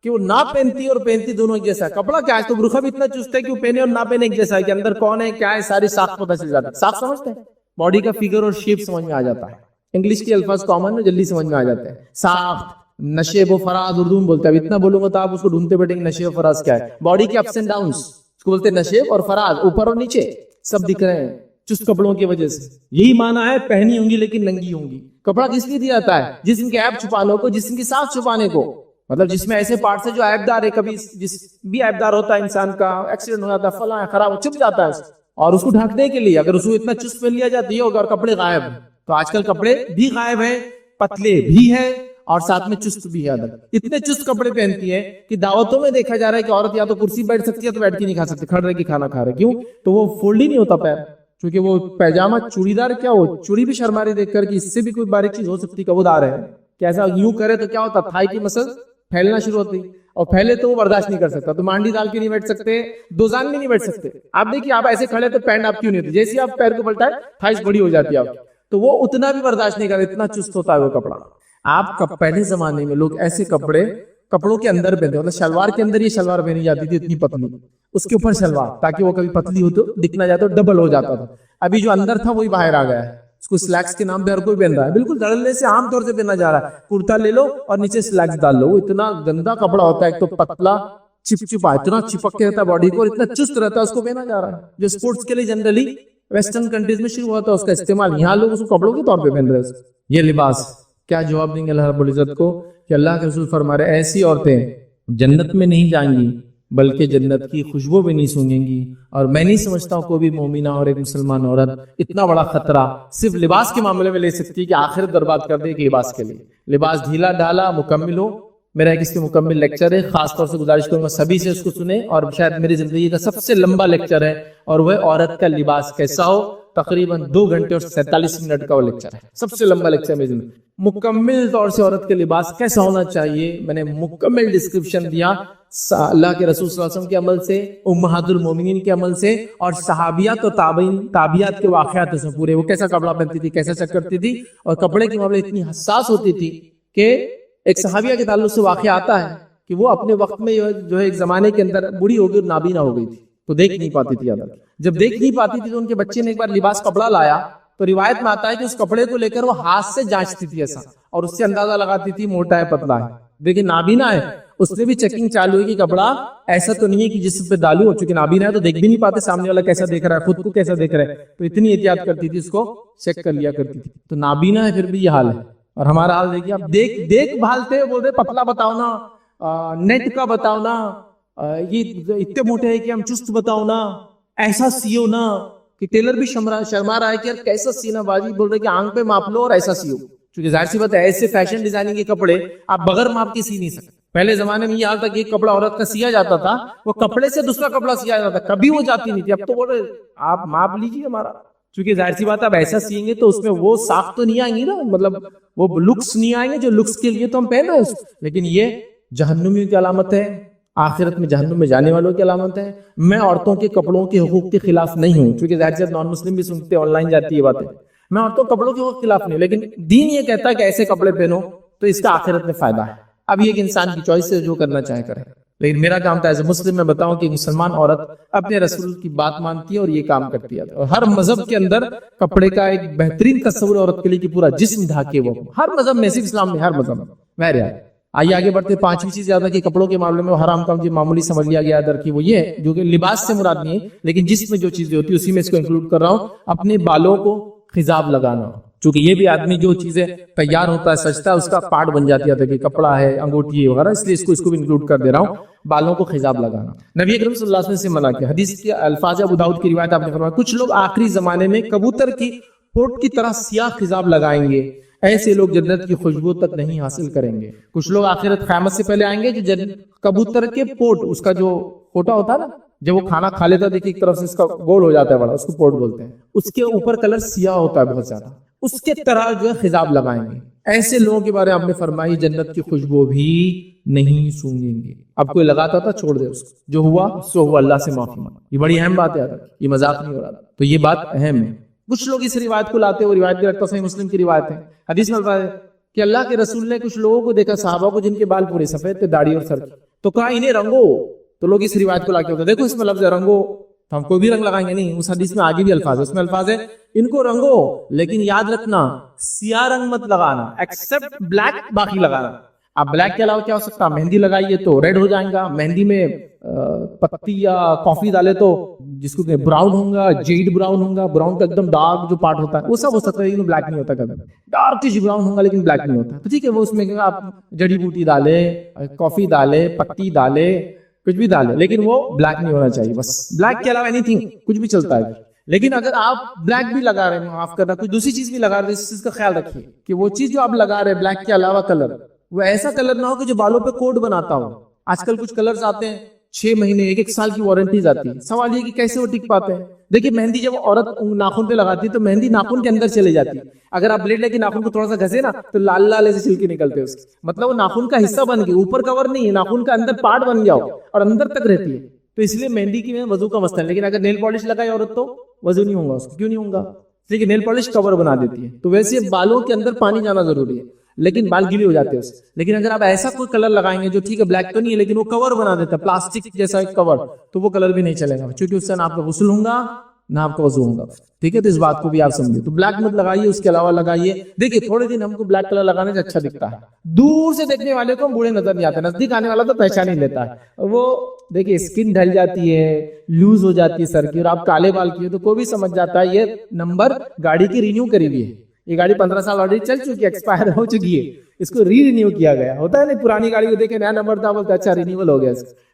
کہ وہ نہ پہنتی اور پہنتی دونوں ایک جیسا ہے. کپڑا کیا ہے؟ تو برقع بھی اتنا چست ہے کہ وہ پہنے اور نہ پہنے ایک جیسا ہے، کہ اندر کون ہے کیا ہے ساری ساخت پتہ چل جاتی ہے. ساخت سمجھتے ہیں؟ باڈی کا فگر اور شیپ سمجھ میں آ جاتا ہے. انگلش کے الفاظ کامن میں جلدی سمجھ میں آ جاتے ہیں. ساخت، نشیب و فراز اردو میں بولتے ہیں. اب اتنا بولوں گا تو آپ اس کو ڈھونڈتے بیٹھیں گے نشیب و فراز کیا ہے. باڈی کے اپس اینڈ ڈاؤنس اس کو بولتے ہیں نشیب اور فراز، اوپر اور نیچے سب دکھ رہے ہیں چست کپڑوں کی وجہ سے. یہی معنی ہے پہنی ہوں گی لیکن ننگی ہوں گی. کپڑا کس لیے دیا جاتا ہے؟ جسم کے عیب چھپانے کو، جسم کی ساخت چھپانے کو. مطلب جس میں ایسے پارٹس ہیں جو عیب دار ہے، کبھی جس بھی عیب دار ہوتا ہے انسان کا، ایکسیڈنٹ ہو جاتا ہے، فلاں خراب چھپ جاتا ہے، اور اس کو ڈھانکنے کے لیے اگر اس کو اتنا چست پہن لیا جاتا ہے اور کپڑے غائب. تو آج کل کپڑے بھی غائب ہیں، پتلے بھی ہیں، اور ساتھ میں چست بھی ہے. اتنے چست کپڑے پہنتی ہے کہ دعوتوں میں دیکھا جا رہا ہے کہ عورت یا تو کرسی بیٹھ سکتی ہے تو بیٹھ کے نہیں کھا سکتی، کھڑ رہ کے کھانا کھا رہے. کیوں؟ تو وہ فولڈ ہی نہیں ہوتا پیر، کیونکہ وہ پیجامہ چوڑی دار، کیا وہ چوڑی بھی شرماری دیکھ کر کہ اس سے بھی کوئی باریک چیز ہو سکتی کہ وہ دار ہے. کیسا یوں کرے تو کیا ہوتا؟ تھائی کی مسل پھیلنا شروع ہوتی، اور پھیلے تو وہ برداشت نہیں کر سکتا. تو مانڈی ڈال کے نہیں بیٹھ سکتے، دو زانگ میں نہیں بیٹھ سکتے. آپ دیکھیے آپ ایسے کھڑے تو پینٹ آپ کیوں نہیں ہوتی، جیسے آپ پیر کو پلٹائے تھائیز بڑی ہو جاتی ہے آپ. تو وہ اتنا بھی برداشت نہیں کرتے، اتنا چست ہوتا ہے وہ کپڑا. آپ پہلے زمانے میں لوگ ایسے کپڑوں کے اندر پہنتے، مطلب شلوار کے اندر یہ شلوار پہنی جاتی تھی اتنی پتلی، اس کے اوپر شلوار، تاکہ وہ کبھی پتلی ہو تو دکھنا جاتا تو ڈبل ہو جاتا تھا. ابھی جو اندر تھا وہی باہر آ گیا ہے، اس کو سلیکس کے نام پہ ہر کوئی پہن رہا ہے. بالکل دھڑلے سے عام طور سے پہنا جا رہا ہے. کرتا لے لو اور نیچے سلیکس ڈال لو. وہ اتنا گندا کپڑا ہوتا ہے، ایک تو پتلا چپچپا، اتنا چپک کے رہتا ہے باڈی کو، اور اتنا چست رہتا ہے، اس کو پہنا جا رہا ہے. جو اسپورٹس کے لیے جنرلی ویسٹرن کنٹریز میں شروع ہوتا ہے اس کا استعمال، یہاں لوگ اس کو کپڑوں کے طور پہ پہن رہے ہیں. یہ لباس کیا جواب دیں گے اللہ رب العزت کو کہ اللہ کے رسول فرما رہے ایسی عورتیں جنت میں نہیں جائیں گی بلکہ جنت کی خوشبو بھی نہیں سونگیں گی. اور میں نہیں سمجھتا ہوں کوئی بھی مومنہ اور ایک مسلمان عورت اتنا بڑا خطرہ صرف لباس کے معاملے میں لے سکتی ہے کہ آخرت برباد کر دے کہ لباس کے لیے. لباس ڈھیلا ڈھالا مکمل ہو. میرا ایک اس پہ مکمل لیکچر ہے, خاص طور سے گزارش کروں گا سبھی سے اس کو سنیں, اور شاید میری زندگی کا سب سے لمبا لیکچر ہے, اور وہ عورت کا لباس کیسا ہو. تقریباً 2 گھنٹے اور 47 منٹ کا وہ لیکچر ہے, سب سے لمبا لیکچر میری زندگی. مکمل طور سے عورت کا لباس کیسا ہونا چاہیے میں نے مکمل ڈسکرپشن دیا, اللہ کے رسول صلی اللہ علیہ وسلم کے عمل سے, امہات المومنین کے عمل سے, اور صحابیات اور تابعیات کے واقعات سے پورے. وہ کیسا کپڑا پہنتی تھی, کیسا چیک کرتی تھی, اور کپڑے کے معاملے اتنی حساس ہوتی تھی کہ ایک صحابیہ کے تعلق سے واقعہ آتا ہے کہ وہ اپنے وقت میں جو ہے ایک زمانے کے اندر بوڑھی ہو گئی اور نابینا ہو گئی تھی, تو دیکھ نہیں پاتی تھی. جب دیکھ نہیں پاتی تھی تو ان کے بچے نے ایک بار لباس کپڑا لایا, تو روایت میں آتا ہے کہ اس کپڑے کو لے کر وہ ہاتھ سے جانچتی تھی ایسا, اور اس سے اندازہ لگاتی تھی موٹا ہے پتلا ہے. دیکھیں نابینا ہے, اس نے بھی چیکنگ چالو ہوئی کہ کپڑا ایسا تو نہیں ہے کہ جسم پہ ڈالو, ہو چونکہ نابینا ہے تو دیکھ بھی نہیں پاتے سامنے والا کیسا دیکھ رہا ہے, خود کو کیسا دیکھ رہا ہے, تو اتنی احتیاط کرتی تھی, اس کو چیک کر لیا کرتی تھی. تو نابینا ہے پھر بھی یہ حال ہے, اور ہمارا حال دیکھیے. اب دیکھ بھالتے بول رہے پتلا بتاؤ نا, نیٹ کا بتاؤ نا, یہ اتنے موٹے ہے کہ ہم چست بتاؤ نا, ایسا سیو نا, کہ ٹیلر بھی شرما رہا ہے کہ یار کیسا سینا بازی, بول رہے کہ آنکھ پہ ماپ لو اور ایسا سیو. چونکہ ظاہر سی بات ہے ایسے فیشن ڈیزائننگ کے کپڑے آپ بغیر ماپ کے سی نہیں سکتے. پہلے زمانے میں یہ حال تھا کہ ایک کپڑا عورت کا سیا جاتا تھا, وہ کپڑے سے دوسرا کپڑا سیا جاتا تھا, کبھی وہ جاتی نہیں تھی. اب تو بول رہے آپ ماپ لیجیے ہمارا, چونکہ ظاہر سی بات ہے اب ایسا سیئیں گے تو اس میں وہ ساخت تو نہیں آئیں گی نا, مطلب وہ لکس نہیں آئیں گے جو لکس کے لیے تو ہم پہن رہے ہیں. لیکن یہ جہنمیوں کی علامت ہے, آخرت میں جہنم میں جانے والوں کی علامت ہے. میں عورتوں کے کپڑوں کے حقوق کے خلاف نہیں ہوں, چونکہ ظاہر سے نان مسلم بھی سنتے آن لائن جاتی ہے باتیں. میں عورتوں کے کپڑوں کے حقوق کے خلاف نہیں, لیکن دین یہ کہتا ہے کہ ایسے کپڑے پہنو تو اس کا آخرت میں فائدہ ہے. اب یہ کہ انسان کی چوائس سے جو کرنا چاہے کرے, لیکن میرا کام تھا ایز اے مسلم میں بتاؤں کہ مسلمان عورت اپنے رسول کی بات مانتی ہے اور یہ کام کرتی ہے. اور ہر مذہب کے اندر کپڑے کا ایک بہترین تصور عورت کے لیے کہ پورا جسم ڈھاکے, وہ ہر مذہب میں, صرف اسلام میں, ہر مذہب میں. میں آئیے آگے بڑھتے. 5ویں چیز یاد ہے کہ کپڑوں کے معاملے میں حرام کام جو معمولی سمجھ لیا گیا ادھر کی, وہ یہ ہے جو کہ لباس سے مراد نہیں ہے, لیکن جس میں جو چیزیں ہوتی ہے اسی میں اس کو انکلوڈ کر رہا ہوں. اپنے بالوں کو خضاب لگانا, چونکہ یہ بھی آدمی جو چیزیں تیار ہوتا ہے سجتا ہے اس کا پارٹ بن جاتی ہے کہ کپڑا ہے, انگوٹھی وغیرہ, اس لیے اس کو بھی انکلوڈ کر دے رہا ہوں. بالوں کو خضاب لگانا نبی اکرم صلی اللہ علیہ وسلم سے منع کیا. حدیث کے الفاظ ابو داؤد کی روایت آپ نے فرمایا کچھ لوگ آخری زمانے میں کبوتر کی پوٹ کی طرح سیاہ خضاب لگائیں گے, ایسے لوگ جنت کی خوشبو تک نہیں حاصل کریں گے. کچھ لوگ آخرت قیامت سے پہلے آئیں گے جو کبوتر کے پوٹ, اس کا جو پوٹا ہوتا ہے نا, جب وہ کھانا کھا لیتا ہے دیکھیے ایک طرف سے اس کا گول ہو جاتا ہے بڑا, اس کو پوٹ بولتے ہیں, اس کے اوپر کلر سیاہ ہوتا ہے بہت زیادہ, اس کے طرح جو ہے خضاب لگائیں گے. ایسے لوگوں کے بارے میں آپ نے فرمائی جنت کی خوشبو بھی نہیں سونگیں گے. اب کوئی لگاتا تھا چھوڑ دے, اس جو ہوا سو ہوا, اللہ سے معافی مانگ. یہ بڑی اہم بات ہے, یہ مذاق نہیں ہو رہا, تو یہ بات اہم ہے. کچھ لوگ اس روایت کو لاتے, وہ روایت بھی رکھتا, صحیح مسلم کی روایت ہے. حدیث میں الفاظ ہے کہ اللہ کے رسول نے کچھ لوگوں کو دیکھا, صحابہ کو, جن کے بال پورے سفید تھے, داڑھی اور سر کی, تو کہا انہیں رنگو. تو لوگ اس روایت کو لا کے ہوتے, دیکھو اس میں لفظ ہے رنگو, تو ہم کوئی بھی رنگ لگائیں گے نہیں. اس حدیث میں آگے بھی الفاظ ہے, اس میں الفاظ ہے ان کو رنگو, لیکن یاد رکھنا سیاہ رنگ مت لگانا, ایکسپٹ بلیک, باقی لگانا. اب بلیک کے علاوہ کیا ہو سکتا, مہندی لگائیے تو ریڈ ہو جائیں گا, مہندی میں پتی یا کافی ڈالے تو جس کو براؤن ہوگا, جیڈ براؤن ہوگا, براؤن کا ایک دم ڈارک جو پارٹ ہوتا ہے وہ سب ہو سکتا ہے, لیکن بلیک نہیں ہوتا. کبھی ڈارکش براؤن ہوگا لیکن بلیک نہیں ہوتا, تو ٹھیک ہے وہ اس میں آپ جڑی بوٹی ڈالے, کافی ڈالے, پتی ڈالے, کچھ بھی ڈالے, لیکن وہ بلیک نہیں ہونا چاہیے. بس بلیک کے علاوہ اینی تھنگ کچھ بھی چلتا ہے. لیکن اگر آپ بلیک بھی لگا رہے ہیں, معاف کرنا, کوئی دوسری چیز بھی لگا رہے ہیں, اس چیز کا خیال رکھیے کہ وہ چیز جو آپ لگا رہے ہیں بلیک کے علاوہ کلر, وہ ایسا کلر نہ ہو کہ جو بالوں پہ کوٹ بناتا ہو. آج کل کچھ کلرز آتے ہیں 6 مہینے 1 سال کی وارنٹیز آتی ہے. سوال یہ کہ کیسے وہ ٹک پاتے ہیں. دیکھیے مہندی جب عورت ناخن پہ لگاتی ہے تو مہندی ناخن کے اندر چلے جاتی ہے. اگر آپ بلیڈ لے کے ناخن کو تھوڑا سا گھسے نا تو لال لال ایسے چھلکے نکلتے ہیں اس کے, مطلب وہ ناخن کا حصہ بن گئی, اوپر کور نہیں ہے, ناخن کا اندر پارٹ بن گیا ہو اور اندر تک رہتی ہے. تو اس لیے مہندی کی وضو کا مسئلہ ہے. لیکن اگر نیل پالش لگائے عورت تو وضو نہیں ہوگا اس کو. کیوں نہیں ہوگا؟ اس لیے نیل پالش کور بنا دیتی ہے. تو ویسے بالوں کے اندر پانی جانا ضروری ہے, لیکن بال گیلے ہو جاتے ہیں اس. لیکن اگر آپ ایسا کوئی کلر لگائیں گے جو ٹھیک ہے بلیک تو نہیں ہے لیکن وہ کور بنا دیتا ہے, پلاسٹک جیسا ایک کور, تو وہ کلر بھی نہیں چلے گا, کیونکہ اس سے نہ آپ کا غسل ہوگا نہ آپ کا وضو ہوگا. ٹھیک ہے, تو اس بات کو بھی آپ سمجھے. تو بلیک مت لگائیے, اس کے علاوہ لگائیے. دیکھیے تھوڑے دن ہم کو بلیک کلر لگانے سے اچھا دکھتا ہے, دور سے دیکھنے والے کو بوڑھے نظر نہیں آتے, نزدیک آنے والا تو پہچان ہی لیتا ہے. وہ دیکھیے اسکن ڈھل جاتی ہے, لوز ہو جاتی ہے سر کی, اور آپ کالے بال کی, تو کوئی بھی سمجھ جاتا ہے یہ نمبر گاڑی کی رینیو کری ہوئی ہے, یہ گاڑی 15 سال آلریڈی چل چکی ہے, ایکسپائر ہو چکی ہے, اس کو رینیو کیا گیا. ہوتا ہے نا پرانی گاڑی کو دیکھے نیا نمبر تھا بولتا اچھا رینیول ہو گیا.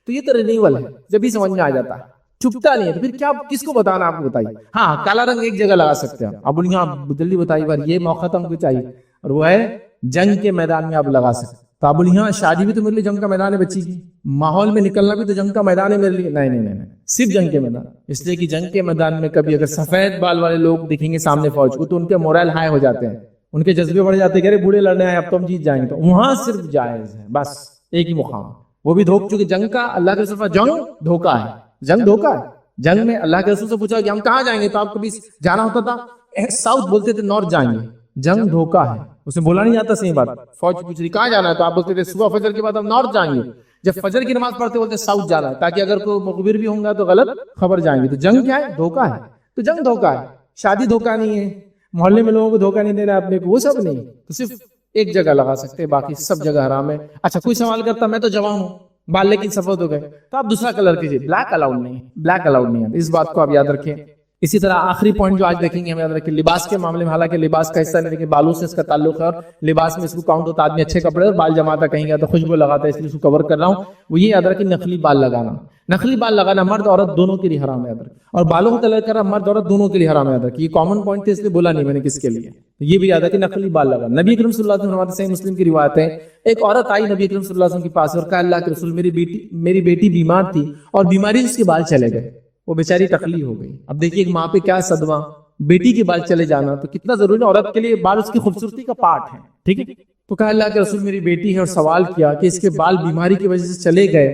تو یہ تو رینیول ہے, جب بھی سمجھ میں آ جاتا ہے, چھپتا نہیں ہے. تو پھر کیا کس کو بتانا, آپ کو بتائیے. ہاں کالا رنگ ایک جگہ لگا سکتے ہیں آپ بولیے, ہاں جلدی بتائیے بار یہ موقع تو ہم کو چاہیے, اور وہ ہے جنگ کے میدان میں آپ لگا سکتے. تو آپ بولیے ہاں شادی بھی تو میرے لیے جنگ کا میدان ہے بچی کی, ماحول میں نکلنا بھی تو جنگ کا میدان ہے میرے لیے. نہیں نہیں نہیں, صرف جنگ کے میدان. اس لیے کہ جنگ کے میدان میں کبھی اگر سفید بال والے لوگ دکھیں گے سامنے فوج کو تو ان کے مورائل ہائی ہو جاتے ہیں, ان کے جذبے بڑھ جاتے ہیں کہ ارے بوڑھے لڑنے آئے اب تو ہم جیت جائیں گے. تو وہاں صرف جائز ہے بس ایک ہی مقام, وہ بھی دھوکہ, چونکہ جنگ کا اللہ کے رسول جنگ دھوکہ ہے. جنگ دھوکہ ہے. جنگ میں اللہ کے رسول سے پوچھا کہ ہم کہاں جائیں گے, تو آپ کبھی جانا ہوتا تھا ساؤتھ, بولتے تھے نارتھ جائیں گے. جنگ دھوکہ ہے, اسے بولا نہیں جاتا. صحیح بات, فوج پوچھ رہی کہاں جانا ہے, تو آپ بولتے تھے صبح فجر کے بعد ہم نارتھ جائیں گے. جب فجر کی نماز پڑھتے بولتے ساؤتھ جانا ہے, تاکہ اگر کوئی مخبر بھی ہوں گا تو غلط خبر جائیں گے. تو جنگ کیا ہے, دھوکہ ہے. تو جنگ دھوکہ ہے, شادی دھوکہ نہیں ہے, محلے میں لوگوں کو دھوکہ نہیں دینا اپنے کو, وہ سب نہیں. تو صرف ایک جگہ لگا سکتے, باقی سب جگہ حرام ہے. اچھا کوئی سوال کرتا میں تو جوان ہوں, بال لیکن سفید ہو گئے, تو آپ دوسرا کلر کیجیے. بلیک الاؤڈ نہیں, بلیک الاؤڈ نہیں ہے. اس بات کو آپ یاد رکھیں. اسی طرح آخری پوائنٹ جو آج دیکھیں گے ہم یاد رکھیں, لباس کے معاملے میں, حالانکہ لباس کا حصہ نہیں لیکن بالوں سے اس کا تعلق ہے, اور لباس میں اس کو کاؤنٹ ہوتا آدمی اچھے کپڑے اور بال جماتا کہیں گا تو خوشبو لگاتا ہے, اس لیے اس کو کور کر رہا ہوں. وہ یہ یاد رکھیں نقلی بال لگانا, نقلی بال لگانا مرد عورت دونوں کے لیے حرام ہے یاد رکھیں, اور بالوں کو کلر کرنا مرد عورت دونوں کے لیے حرام ہے یاد رکھیں. یہ کامن پوائنٹ تھے اس لیے بولا نہیں میں نے کس کے لیے. یہ بھی یاد ہے کہ نقلی بال لگانا. نبی کریم صلی اللہ علیہ وسلم فرماتے ہیں, مسلم کی روایت ہے, ایک عورت آئی نبی کریم صلی اللہ علیہ وسلم کے پاس اور کہا اللہ کے رسول میری بیٹی بیمار تھی اور بیماری سے اس کے بال چلے گئے, وہ بیچاری ٹکلی ہو گئی. اب دیکھیے ایک ماں پہ کیا صدمہ, بیٹی کے بال چلے جانا تو کتنا ضروری ہے. عورت کے لیے بال اس کی خوبصورتی کا پارٹ ہے, ٹھیک ہے. تو کہا اللہ کے رسول میری بیٹی ہے, اور سوال کیا کہ اس کے بال بیماری کی وجہ سے چلے گئے,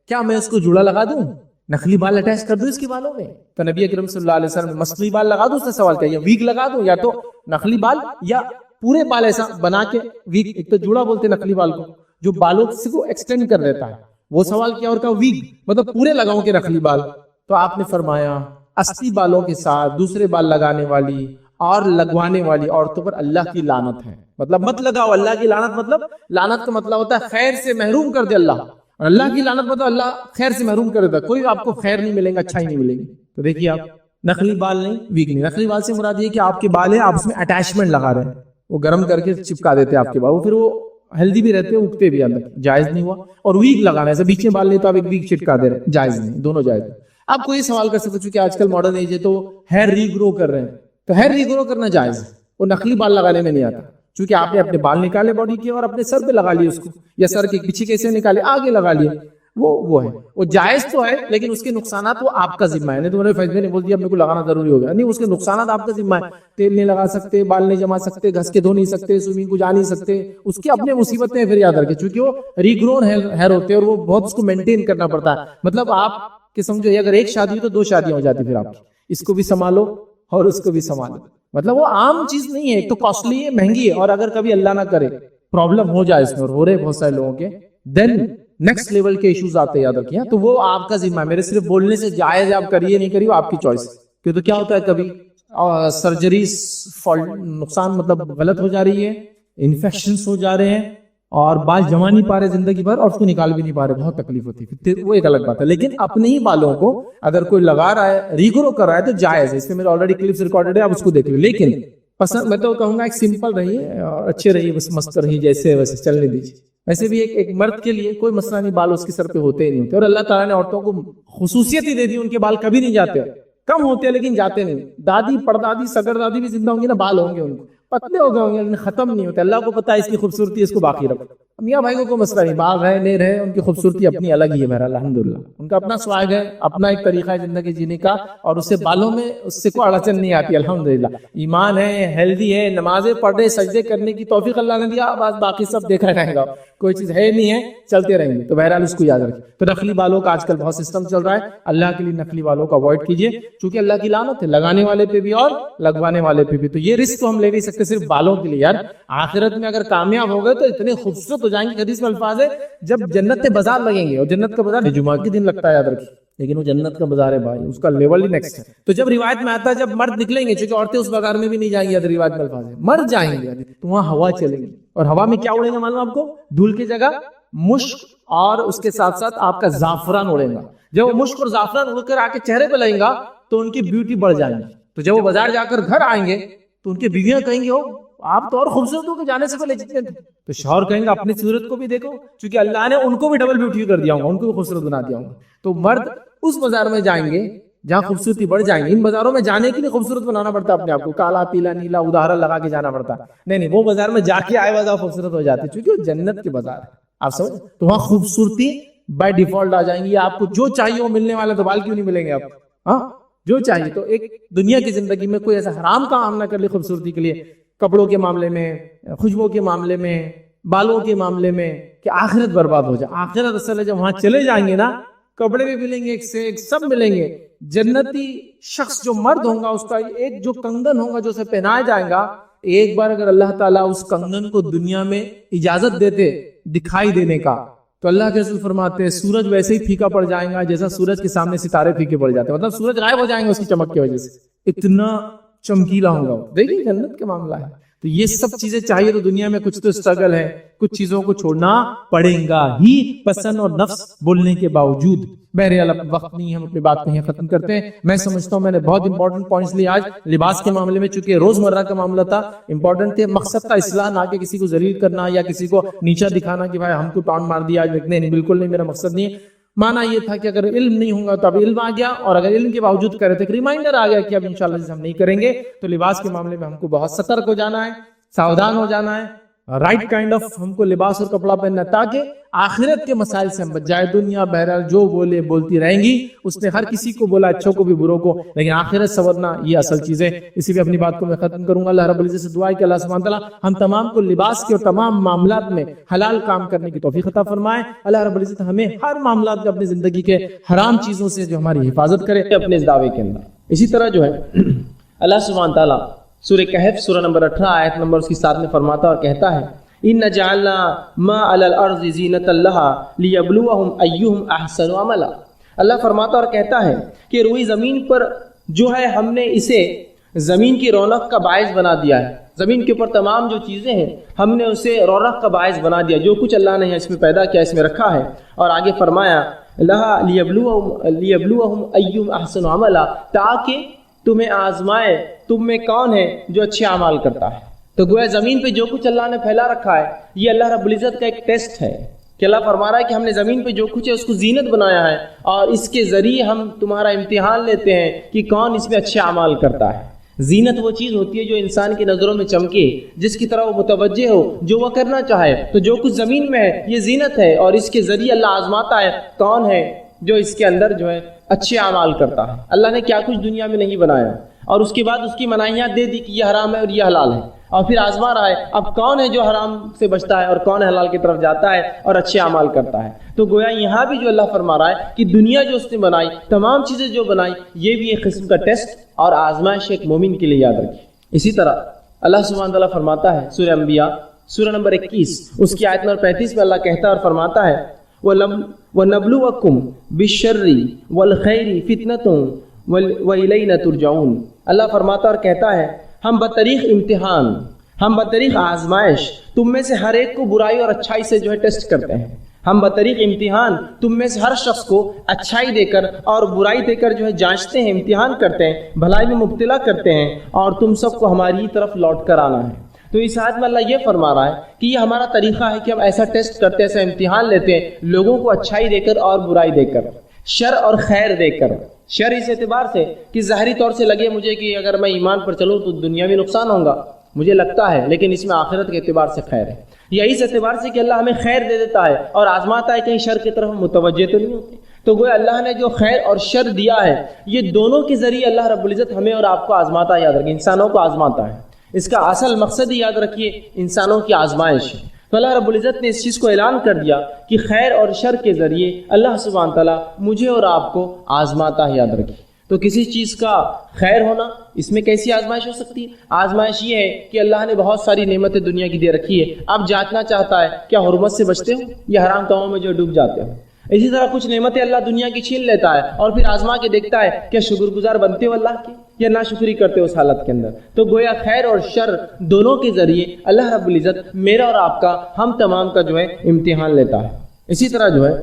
کیا میں اس کو جوڑا لگا دوں, نقلی بال اٹیچ کر دوں اس کے بالوں میں. تو نبی اکرم صلی اللہ علیہ وسلم مصنوعی بال لگا دوں, اس نے سوال کیا, یا ویگ لگا دوں, یا تو نقلی بال یا پورے بال ایسا بنا کے ویگ, ایک تو جوڑا بولتے نقلی بال کو جو بالوں کو ایکسٹینڈ کر دیتا ہے, وہ سوال کیا, اور کہا ویگ مطلب پورے لگاؤں کے نقلی بال. تو آپ نے فرمایا اصلی بالوں کے ساتھ دوسرے بال لگانے والی اور لگوانے والی عورتوں پر اللہ کی لعنت ہے. مطلب مت لگاؤ, اللہ کی لعنت, مطلب لعنت کا مطلب ہوتا ہے خیر سے محروم کر دے اللہ, اور اللہ کی لعنت مطلب اللہ خیر سے محروم کر دیتا, کوئی آپ کو خیر نہیں ملے گا, اچھائی نہیں ملے گی. تو دیکھیے آپ نقلی بال نہیں, ویگ نہیں. نقلی بال سے مراد یہ کہ آپ کے بال ہیں, آپ اس میں اٹیچمنٹ لگا رہے ہیں, وہ گرم کر کے چپکا دیتے ہیں آپ کے بال, وہ پھر وہ ہیلدی بھی رہتے ہیں, اگتے بھی اندر, جائز نہیں ہوا. اور ویگ لگانا ہے, بیچ میں بال نہیں تو آپ ایک ویگ چپکا دے رہے ہیں, جائز نہیں, دونوں جائز. آپ کو یہ سوال کر سکتے چونکہ آج کل ماڈرن ایج ہے تو ہیئر ری گرو کر رہے ہیں, تو ہیئر ری گرو کرنا جائز ہے, وہ نقلی بال لگانے میں نہیں آتا, چونکہ آپ نے اپنے بال نکالے باڈی کے اور اپنے سر پہ لگا لیے اس کو, یا سر کے پیچھے کیسے نکالے آگے لگا لیے, وہ ہے, وہ جائز تو ہے, لیکن اس کے نقصانات وہ آپ کا ذمہ ہے. نہیں تمہارے فیصلے نے بول دیا میرے کو لگانا ضروری ہو گیا, نہیں, اس کے نقصانات آپ کا ذمہ ہے. تیل نہیں لگا سکتے, بال نہیں جما سکتے, گھس کے دھو نہیں سکتے, سوئمنگ کو جا نہیں سکتے, اس کی اپنے مصیبتیں پھر یاد رکھیں, چونکہ وہ ری گرون ہیئر ہوتے ہیں اور وہ بہت اس کو مینٹین کرنا پڑتا ہے. مطلب آپ کہ سمجھو اگر ایک شادی ہو تو دو شادیاں ہو جاتی, پھر آپ اس کو بھی سنبھالو اور اس کو بھی سنبھالو. مطلب وہ عام چیز نہیں ہے, ایک تو کاسٹلی ہے, مہنگی ہے, اور اگر کبھی اللہ نہ کرے پرابلم ہو جائے اس میں, اور ہو رہے بہت سارے لوگوں کے, دین نیکسٹ لیول کے ایشوز آتے ہیں, یاد رکھیے. تو وہ آپ کا ذمہ ہے, میرے صرف بولنے سے جائز آپ کریے نہیں کریے, آپ کی چوائس. کہ تو کیا ہوتا ہے کبھی سرجری نقصان, مطلب غلط ہو جا رہی ہے, انفیکشنز ہو جا رہے ہیں, اور بال جما نہیں پا رہے زندگی بھر, اور اس کو نکال بھی نہیں پا رہے, بہت تکلیف ہوتی ہے, وہ ایک الگ بات ہے. لیکن اپنے ہی بالوں کو اگر کوئی لگا رہا ہے, ریگرو کر رہا ہے, تو جائز ہے. اس میں میرے آلریڈی کلپس ریکارڈڈ ہے, آپ اس کو دیکھ لیں. لیکن پسند میں تو کہوں گا ایک سمپل رہیے اور اچھے رہیے, بس مست رہیے, جیسے ویسے چلنے دیجیے. ویسے بھی ایک مرد کے لیے کوئی مسئلہ نہیں, بال اس کے سر پہ ہوتے ہی نہیں ہوتے, اور اللہ تعالیٰ نے عورتوں کو خصوصیت ہی دے دی, ان کے بال کبھی نہیں جاتے, کم ہوتے ہیں لیکن جاتے نہیں. دادی پردادی سگر دادی بھی زندہ ہوں گی نا, بال ہوں گے ان کو, پتلے ہو گئے ہوں گے لیکن ختم نہیں ہوتے. اللہ کو پتا ہے اس کی خوبصورتی, اس کو باقی رکھو. میاں بھائی کو کوئی مسئلہ نہیں, بال رہے نہیں رہے, ان کی خوبصورتی اپنی الگ ہی ہے. بہرحال الحمدللہ ان کا اپنا سواگ ہے, اپنا ایک طریقہ ہے زندگی جینے کا, اور اس سے بالوں میں اس سے کوئی اڑچن نہیں آتی. الحمدللہ ایمان ہے, ہیلدی ہے, نمازیں پڑھ رہے, سجدے کرنے کی توفیق اللہ نے دیا, بس باقی سب دیکھا رہے گا, کوئی چیز ہے نہیں ہے, چلتے رہیں گے. تو بہرحال اس کو یاد رکھیں. تو نقلی بالوں کا آج کل بہت سسٹم چل رہا ہے, اللہ کے لیے نقلی بالوں کو اوائڈ کیجیے, چونکہ اللہ کی لعنت ہے لگانے والے پہ بھی اور لگوانے والے پہ بھی. تو یہ رسک تو ہم لے نہیں سکتے صرف بالوں کے لیے. یار آخرت میں اگر کامیاب ہو گئے تو اتنے خوبصورت ہو جائیں گے. حدیث میں الفاظ ہے جب جنت کے بازار لگیں گے, اور جنت کا بازار جمعہ کے دن لگتا ہے, یاد رکھیے, لیکن وہ جنت کا بازار ہے بھائی, اس کا لیول ہی نیکسٹ ہے. تو جب روایت میں آتا ہے جب مرد نکلیں گے, چونکہ عورتیں اس بازار میں بھی نہیں جائیں گی, روایت میں الفاظ ہے مرد جائیں گے, تو وہاں ہوا چلیں گی, اور ہوا میں کیا اڑے گا معلوم آپ کو, دھول کی جگہ مشک, اور اس کے ساتھ ساتھ آپ کا زعفران اڑے گا. جب وہ مشک اور زعفران اڑ کر آ کے چہرے پہ لگیں گا تو ان کی بیوٹی بڑھ جائیں گی. تو جب وہ بازار جا کر گھر آئیں گے تو ان کی بیویاں کہیں گے, آپ تو اور خوبصورت ہو کے جانے سے پہلے جتنے تھے. تو شوہر کہیں گے اپنی صورت کو بھی دیکھو, چونکہ اللہ نے ان کو بھی ڈبل بیوٹی کر دیا ہوں گا, ان کو بھی خوبصورت بنا دیا ہوں گا. تو مرد اس بازار میں جائیں گے جہاں خوبصورتی بڑھ جائیں گے. ان بازاروں میں جانے کے لیے خوبصورت بنانا پڑتا ہے اپنے آپ کو, کالا پیلا نیلا ادھارن لگا کے جانا پڑتا. نہیں, وہ بازار میں جا کے آئے بازار خوبصورت ہو جاتے, چونکہ وہ جنت کے بازار ہے. آپ سمجھ, تو وہاں خوبصورتی بائی ڈیفالٹ آ جائیں گی. آپ کو جو چاہیے وہ ملنے والا, تو بال کیوں نہیں ملیں گے آپ کو؟ ہاں, جو چاہیے. تو ایک دنیا کی زندگی میں کوئی ایسا حرام کام نہ کر لے خوبصورتی کے لیے, کپڑوں کے معاملے میں, خوشبو کے معاملے میں, بالوں کے معاملے میں, کہ آخرت برباد ہو جائے. آخرت اصل ہے جب وہاں چلے جائیں گے نا, کپڑے بھی ملیں گے ایک سے ایک, سب ملیں گے. جنتی شخص جو مرد ہوگا اس کا ایک جو کنگن ہوگا جو اسے پہنایا جائے گا, ایک بار اگر اللہ تعالیٰ اس کنگن کو دنیا میں اجازت دیتے دکھائی دینے کا, تو اللہ کے رسول فرماتے ہیں سورج ویسے ہی پھیکا پڑ جائے گا جیسا سورج کے سامنے ستارے پھیکے پڑ جاتے ہیں. مطلب سورج غائب ہو جائیں گے اس کی چمک کی وجہ سے, اتنا چمکیلا ہوگا. دیکھیے جنت کے معاملہ ہے. تو یہ سب چیزیں چاہیے تو دنیا میں کچھ تو اسٹرگل ہے, کچھ چیزوں کو چھوڑنا پڑے گا ہی, پسند اور نفس بولنے کے باوجود. بہرحال اب وقت نہیں, ہم اپنی بات کو یہاں ختم کرتے ہیں. میں سمجھتا ہوں میں نے بہت امپورٹنٹ پوائنٹس لیے آج لباس کے معاملے میں, چونکہ روزمرہ کا معاملہ تھا, امپورٹنٹ تھے. مقصد تھا اصلاح, نہ کہ کسی کو ذلیل کرنا یا کسی کو نیچا دکھانا کہ بھائی ہم کو ٹانٹ مار دیا آج. نہیں, بالکل نہیں, میرا مقصد نہیں ہے. مانا یہ تھا کہ اگر علم نہیں ہوگا تو اب علم آ گیا, اور اگر علم کے باوجود کرے تو ایک ریمائنڈر آ گیا کہ اب انشاءاللہ ہم نہیں کریں گے. تو لباس کے معاملے میں ہم کو بہت سترک ہو جانا ہے, ساودھان ہو جانا ہے, رائٹ کائنڈ آف ہم کو لباس اور کپڑا پہننا, تاکہ آخرت کے مسائل سے ہم بچ جائے. دنیا بہرحال جو بولے بولتی رہیں گی, اس نے ہر کسی کو بولا, اچھوں کو بھی بروں کو, لیکن آخرت سنورنا یہ اصل چیز ہے. اسی پہ اپنی بات کو میں ختم کروں گا. اللہ رب العزت سے دعا ہے کہ اللہ سبحانہ تعالیٰ ہم تمام کو لباس کے اور تمام معاملات میں حلال کام کرنے کی توفیق عطا فرمائے. اللہ رب العزت ہمیں ہر معاملات میں اپنی زندگی کے حرام چیزوں سے جو ہماری حفاظت کرے اپنے اس دعوے کے اندر. اسی طرح جو ہے اللہ سبحانہ تعالیٰ سورہ کہف سورہ نمبر 18 آیت نمبر اس کی 7 میں فرماتا اور کہتا ہے, ان جعلنا ما علی الارض زینۃ لها لیبلوہم ایہم احسن عملا. اللہ فرماتا اور کہتا ہے کہ روئی زمین پر جو ہے ہم نے اسے زمین کی رونق کا باعث بنا دیا ہے. زمین کے اوپر تمام جو چیزیں ہیں ہم نے اسے رونق کا باعث بنا دیا, جو کچھ اللہ نے اس میں پیدا کیا, اس میں رکھا ہے. اور آگے فرمایا لہا لیبلوہم ایہم احسن عملا, تاکہ تمہیں آزمائے تم میں کون ہے جو اچھے اعمال کرتا ہے. تو گویا زمین پہ جو کچھ اللہ نے پھیلا رکھا ہے یہ اللہ رب العزت کا ایک ٹیسٹ ہے, کہ اللہ فرما رہا ہے کہ ہم نے زمین پہ جو کچھ ہے اس کو زینت بنایا ہے, اور اس کے ذریعے ہم تمہارا امتحان لیتے ہیں کہ کون اس میں اچھے اعمال کرتا ہے. زینت وہ چیز ہوتی ہے جو انسان کی نظروں میں چمکے, جس کی طرح وہ متوجہ ہو, جو وہ کرنا چاہے. تو جو کچھ زمین میں ہے یہ زینت ہے, اور اس کے ذریعے اللہ آزماتا ہے کون ہے جو اس کے اندر جو ہے اچھے اعمال کرتا ہے. اللہ نے کیا کچھ دنیا میں نہیں بنایا, اور اس کے بعد اس کی مناہیاں دے دی کہ یہ حرام ہے اور یہ حلال ہے, اور پھر آزما رہا ہے اب کون ہے جو حرام سے بچتا ہے اور کون حلال کی طرف جاتا ہے اور اچھے اعمال کرتا ہے. تو گویا یہاں بھی جو اللہ فرما رہا ہے کہ دنیا جو اس نے بنائی, تمام چیزیں جو بنائی, یہ بھی ایک قسم کا ٹیسٹ اور آزمائش ایک مومن کے لیے یاد رکھیے. اسی طرح اللہ سبحانہ تعالیٰ فرماتا ہے سورہ انبیاء سورہ نمبر 21 اس کی آیت نمبر 35 میں اللہ کہتا ہے اور فرماتا ہے وَنَبْلُوَكُمْ بِالشَّرِّ وَالْخَيْرِ فِتْنَةٌ وَإِلَيْنَا تُرْجَعُونَ. اللہ فرماتا اور کہتا ہے ہم بطریق امتحان, ہم بطریق آزمائش تم میں سے ہر ایک کو برائی اور اچھائی سے جو ہے ٹیسٹ کرتے ہیں. ہم بطریق امتحان تم میں سے ہر شخص کو اچھائی دے کر اور برائی دے کر جو ہے جانچتے ہیں, امتحان کرتے ہیں, بھلائی میں مبتلا کرتے ہیں, اور تم سب کو ہماری طرف لوٹ کر آنا ہے. تو اس آیت میں اللہ یہ فرما رہا ہے کہ یہ ہمارا طریقہ ہے کہ ہم ایسا ٹیسٹ کرتے ہیں, ایسا امتحان لیتے ہیں, لوگوں کو اچھائی دے کر اور برائی دے کر, شر اور خیر دے کر. شر اس اعتبار سے کہ ظاہری طور سے لگے مجھے کہ اگر میں ایمان پر چلوں تو دنیا میں نقصان ہوگا, مجھے لگتا ہے, لیکن اس میں آخرت کے اعتبار سے خیر ہے. یا اس اعتبار سے کہ اللہ ہمیں خیر دے دیتا ہے اور آزماتا ہے, کہیں شر کی طرف متوجہ تو نہیں ہوتے. تو گویا اللہ نے جو خیر اور شر دیا ہے یہ دونوں کے ذریعے اللہ رب العزت ہمیں اور آپ کو آزماتا ہے. یاد رکھیے انسانوں کو آزماتا ہے, اس کا اصل مقصد ہی یاد رکھیے انسانوں کی آزمائش ہے. تو اللہ رب العزت نے اس چیز کو اعلان کر دیا کہ خیر اور شر کے ذریعے اللہ سبحانہ تعالیٰ مجھے اور آپ کو آزماتا ہے. یاد رکھیے. تو کسی چیز کا خیر ہونا, اس میں کیسی آزمائش ہو سکتی ہے؟ آزمائش یہ ہے کہ اللہ نے بہت ساری نعمتیں دنیا کی دے رکھی ہے, اب جانچنا چاہتا ہے کیا حرمت سے بچتے ہو یا حرام کاموں میں جو ڈوب جاتے ہو. اسی طرح کچھ نعمتیں اللہ دنیا کی چھین لیتا ہے اور پھر آزما کے دیکھتا ہے کیا شکر گزار بنتے ہو اللہ کے یا ناشکری کرتے ہو اس حالت کے اندر. تو گویا خیر اور شر دونوں کے ذریعے اللہ رب العزت میرا اور آپ کا, ہم تمام کا جو ہے امتحان لیتا ہے. اسی طرح جو ہے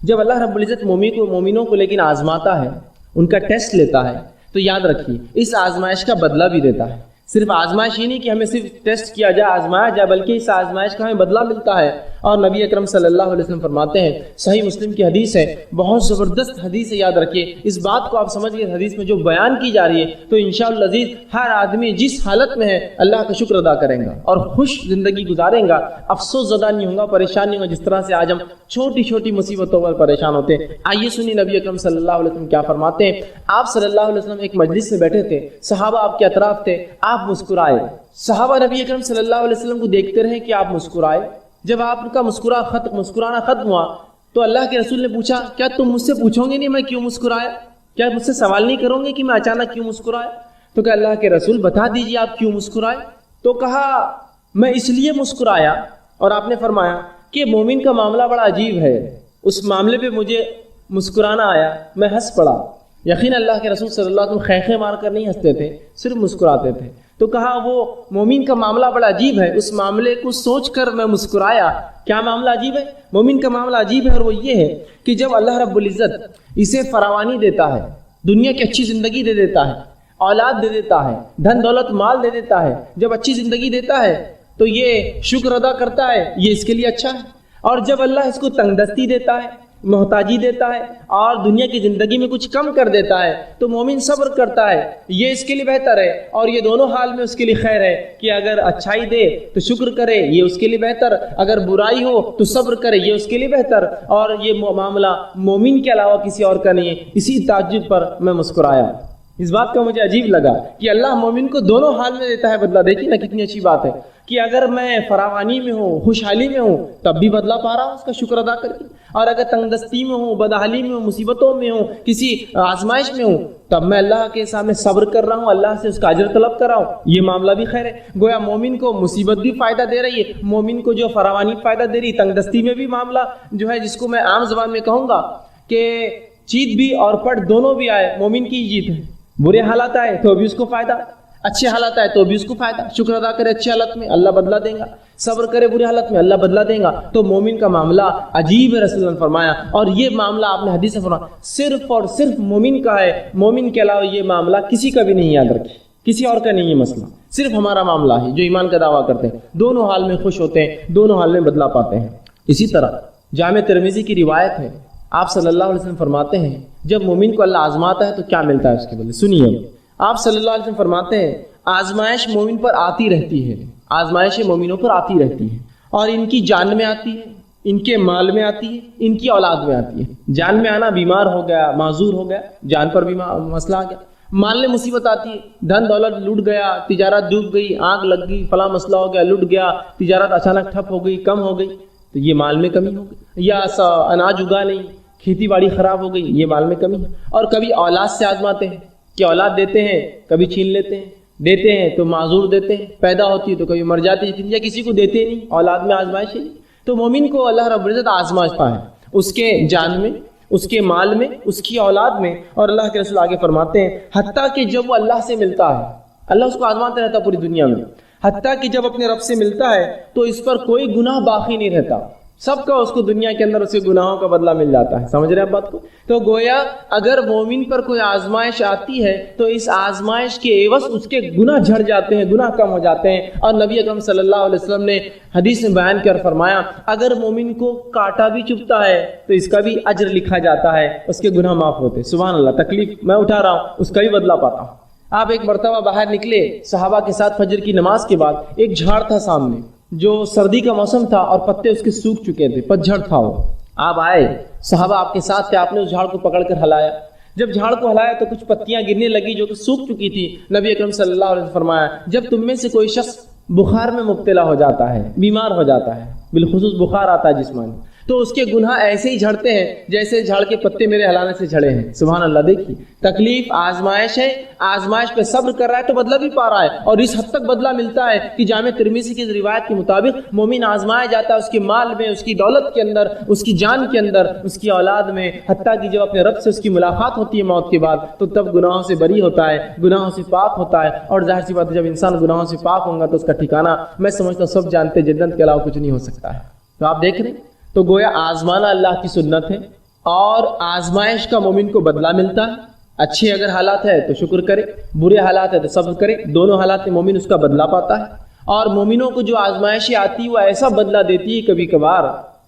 جب اللہ رب العزت مومنوں کو لیکن آزماتا ہے, ان کا ٹیسٹ لیتا ہے, تو یاد رکھیے اس آزمائش کا بدلہ بھی دیتا ہے.
صرف آزمائش ہی نہیں کہ ہمیں صرف ٹیسٹ کیا جائے، آزمایا جائے، بلکہ اس آزمائش کا ہمیں بدلہ ملتا ہے۔ اور نبی اکرم صلی اللہ علیہ وسلم فرماتے ہیں، صحیح مسلم کی حدیث ہے، بہت زبردست حدیث ہے، یاد رکھیے اس بات کو آپ سمجھ گئے، حدیث میں جو بیان کی جا رہی ہے تو انشاءاللہ العزیز ہر آدمی جس حالت میں ہے اللہ کا شکر ادا کریں گا اور خوش زندگی گزاریں گا، افسوس زدہ نہیں ہوگا، پریشان نہیں ہوگا، جس طرح سے آج ہم چھوٹی چھوٹی مصیبتوں پر پریشان ہوتے ہیں۔ آئیے سنیے نبی اکرم صلی اللہ علیہ وسلم کیا فرماتے ہیں۔ آپ صلی اللہ علیہ وسلم ایک مجلس میں بیٹھے تھے، صحابہ آپ کے اطراف تھے، آپ مسکرائے۔ صحابہ نبی اکرم صلی اللہ علیہ وسلم کو دیکھتے رہے کہ آپ مسکرائے۔ جب آپ کا مسکرانا ختم ہوا تو اللہ کے رسول نے پوچھا، کیا تم مجھ سے پوچھو گے نہیں میں کیوں مسکرایا؟ کیا مجھ سے سوال نہیں کرو گے کہ میں اچانک کیوں مسکرایا؟ تو کہ اللہ کے رسول بتا دیجیے آپ کیوں مسکرائے؟ تو کہا میں اس لیے مسکرایا، اور آپ نے فرمایا کہ مومن کا معاملہ بڑا عجیب ہے، اس معاملے پہ مجھے مسکرانا آیا، میں ہنس پڑا۔ یقین اللہ کے رسول صلی اللہ علیہ وسلم خیخے مار کر نہیں ہنستے تھے، صرف مسکراتے تھے۔ تو کہا وہ مومن کا معاملہ بڑا عجیب ہے، اس معاملے کو سوچ کر میں مسکرایا۔ کیا معاملہ عجیب ہے؟ مومن کا معاملہ عجیب ہے، اور وہ یہ ہے کہ جب اللہ رب العزت اسے فراوانی دیتا ہے، دنیا کی اچھی زندگی دے دیتا ہے، اولاد دے دیتا ہے، دھن دولت مال دے دیتا ہے، جب اچھی زندگی دیتا ہے تو یہ شکر ادا کرتا ہے، یہ اس کے لیے اچھا ہے۔ اور جب اللہ اس کو تنگ دستی دیتا ہے، محتاجی دیتا ہے، اور دنیا کی زندگی میں کچھ کم کر دیتا ہے تو مومن صبر کرتا ہے، یہ اس کے لیے بہتر ہے۔ اور یہ دونوں حال میں اس کے لیے خیر ہے کہ اگر اچھائی دے تو شکر کرے، یہ اس کے لیے بہتر، اگر برائی ہو تو صبر کرے، یہ اس کے لیے بہتر۔ اور یہ معاملہ مومن کے علاوہ کسی اور کا نہیں ہے۔ اسی تعجب پر میں مسکرایا، اس بات کا مجھے عجیب لگا کہ اللہ مومن کو دونوں حال میں دیتا ہے بدلہ۔ دیکھیے نا کتنی اچھی بات ہے کہ اگر میں فراوانی میں ہوں، خوشحالی میں ہوں، تب بھی بدلہ پا رہا ہوں اس کا شکر ادا کر کے، اور اگر تنگ دستی میں ہوں، بدحالی میں ہوں، مصیبتوں میں ہوں، کسی آزمائش میں ہوں، تب میں اللہ کے سامنے صبر کر رہا ہوں، اللہ سے اس کا اجر طلب کر رہا ہوں، یہ معاملہ بھی خیر ہے۔ گویا مومن کو مصیبت بھی فائدہ دے رہی ہے، مومن کو جو فراوانی فائدہ دے رہی، تنگ دستی میں بھی معاملہ جو ہے، جس کو میں عام زبان میں کہوں گا کہ چیت بھی اور پٹ دونوں بھی آئے، مومن کی جیت ہے۔ برے حالات آئے تو بھی اس کو فائدہ، اچھے حالات آئے تو بھی اس کو فائدہ۔ شکر ادا کرے اچھے حالت میں، اللہ بدلہ دے گا، صبر کرے برے حالت میں، اللہ بدلہ دے گا۔ تو مومن کا معاملہ عجیب ہے، رسول اللہ نے فرمایا، اور یہ معاملہ آپ نے حدیث سے فرمایا صرف اور صرف مومن کا ہے، مومن کے علاوہ یہ معاملہ کسی کا بھی نہیں، یاد رکھے کسی اور کا نہیں یہ مسئلہ، صرف ہمارا معاملہ ہے جو ایمان کا دعویٰ کرتے ہیں، دونوں حال میں خوش ہوتے ہیں، دونوں حال میں بدلہ پاتے ہیں۔ اسی طرح جامع ترمذی کی روایت ہے، آپ صلی اللہ علیہ وسلم فرماتے ہیں جب مومن کو اللہ آزماتا ہے تو کیا ملتا ہے اس کے بدلے۔ سنیے، آپ صلی اللہ علیہ وسلم فرماتے ہیں آزمائش مومن پر آتی رہتی ہے، آزمائش مومنوں پر آتی رہتی ہے، اور ان کی جان میں آتی ہے، ان کے مال میں آتی ہے، ان کی اولاد میں آتی ہے۔ جان میں آنا، بیمار ہو گیا، معذور ہو گیا، جان پر بھی مسئلہ آ گیا۔ مال میں مصیبت آتی ہے، دھن دولت لوٹ گیا، تجارت ڈوب گئی، آگ لگ گئی، فلاں مسئلہ ہو گیا، لوٹ گیا، تجارت اچانک ٹھپ ہو گئی، کم ہو گئی، تو یہ مال میں کمی ہو گئی۔ یا اناج اگا نہیں، کھیتی باڑی خراب ہو گئی، یہ مال میں کمی ہے۔ اور کبھی اولاد سے آزماتے ہیں کہ اولاد دیتے ہیں، کبھی چھین لیتے ہیں، دیتے ہیں تو معذور دیتے ہیں، پیدا ہوتی ہے تو کبھی مر جاتی ہے، یا کسی کو دیتے نہیں، اولاد میں آزمائش ہے۔ تو مومن کو اللہ رب العزت آزمائشتا ہے، اس کے جان میں، اس کے مال میں، اس کی اولاد میں۔ اور اللہ کے رسول آگے فرماتے ہیں حتیٰ کہ جب وہ اللہ سے ملتا ہے، اللہ اس کو آزماتا رہتا پوری دنیا میں، حتیٰ کہ جب اپنے رب سے ملتا ہے تو اس پر کوئی گناہ باقی نہیں رہتا، سب کا اس کو دنیا کے اندر اس کے گناہوں کا بدلہ مل جاتا ہے۔ سمجھ رہے ہیں بات کو؟ تو گویا اگر مومن پر کوئی آزمائش آتی ہے تو اس آزمائش کے عوض اس کے گناہ جھڑ جاتے ہیں، گناہ کم ہو جاتے ہیں۔ اور نبی اکرم صلی اللہ علیہ وسلم نے حدیث میں بیان کر فرمایا اگر مومن کو کانٹا بھی چبھتا ہے تو اس کا بھی اجر لکھا جاتا ہے، اس کے گناہ معاف ہوتے۔ سبحان اللہ، تکلیف میں اٹھا رہا ہوں اس کا بھی بدلہ پاتا ہوں۔ آپ ایک مرتبہ باہر نکلے صحابہ کے ساتھ فجر کی نماز کے بعد، ایک جھاڑ تھا سامنے، جو سردی کا موسم تھا اور پتے اس کے سوکھ چکے تھے، پتجھڑ تھا وہ۔ آپ آئے، صحابہ آپ کے ساتھ تھے، آپ نے اس جھاڑ کو پکڑ کر ہلایا۔ جب جھاڑ کو ہلایا تو کچھ پتیاں گرنے لگی جو کہ سوکھ چکی تھی۔ نبی اکرم صلی اللہ علیہ وسلم فرمایا جب تم میں سے کوئی شخص بخار میں مبتلا ہو جاتا ہے، بیمار ہو جاتا ہے، بالخصوص بخار آتا ہے جسمانی، تو اس کے گناہ ایسے ہی جھڑتے ہیں جیسے جھاڑ کے پتے میرے ہلانے سے جھڑے ہیں۔ سبحان اللہ، دیکھیے تکلیف آزمائش ہے، آزمائش پہ صبر کر رہا ہے تو بدلہ بھی پا رہا ہے، اور اس حد تک بدلہ ملتا ہے کہ جامع ترمذی کی روایت کے مطابق مومن آزمایا جاتا ہے اس کے مال میں، اس کی دولت کے اندر، اس کی جان کے اندر، اس کی اولاد میں، حتیٰ کہ جب اپنے رب سے اس کی ملاقات ہوتی ہے موت کے بعد تو تب گناہوں سے بری ہوتا ہے، گناہوں سے پاک ہوتا ہے۔ اور ظاہر سی بات ہے جب انسان گناہوں سے پاک ہوگا تو اس کا ٹھکانہ میں سمجھتا ہوں سب جانتے جنت کے علاوہ کچھ نہیں ہو سکتا ہے۔ تو آپ دیکھ رہے ہیں، تو گویا آزمانا اللہ کی سنت ہے، اور آزمائش کا مومن کو بدلہ ملتا ہے، اچھے اگر حالات ہے تو شکر کرے، برے حالات ہے تو صبر کرے، دونوں حالات میں مومن اس کا بدلہ پاتا ہے۔ اور مومنوں کو جو آزمائشیں آتی وہ ایسا بدلہ دیتی ہے کبھی کبھار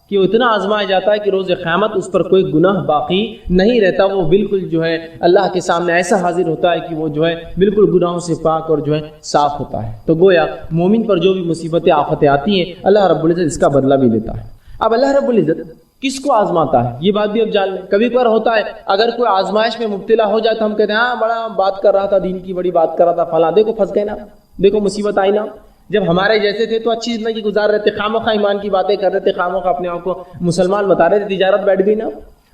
کہ وہ اتنا آزمایا جاتا ہے کہ روز قیامت اس پر کوئی گناہ باقی نہیں رہتا، وہ بالکل جو ہے اللہ کے سامنے ایسا حاضر ہوتا ہے کہ وہ جو ہے بالکل گناہوں سے پاک اور جو ہے صاف ہوتا ہے۔ تو گویا مومن پر جو بھی مصیبتیں آفتیں آتی ہیں اللہ رب العزت اس کا بدلہ بھی لیتا ہے۔ اب اللہ رب العزت کس کو آزماتا ہے یہ بات بھی اب جان لیں۔ کبھی کبھار ہوتا ہے اگر کوئی آزمائش میں مبتلا ہو جائے تو ہم کہتے ہیں ہاں بڑا بات کر رہا تھا، دین کی بڑی بات کر رہا تھا، فلاں دیکھو پھنس گئے نا، دیکھو مصیبت آئی نا۔ جب ہمارے جیسے تھے تو اچھی زندگی گزار رہے تھے، خامخواہ ایمان کی باتیں کر رہے تھے، خامخواہ اپنے آپ کو مسلمان بتا رہے تھے، تجارت بیٹھ گئی نا،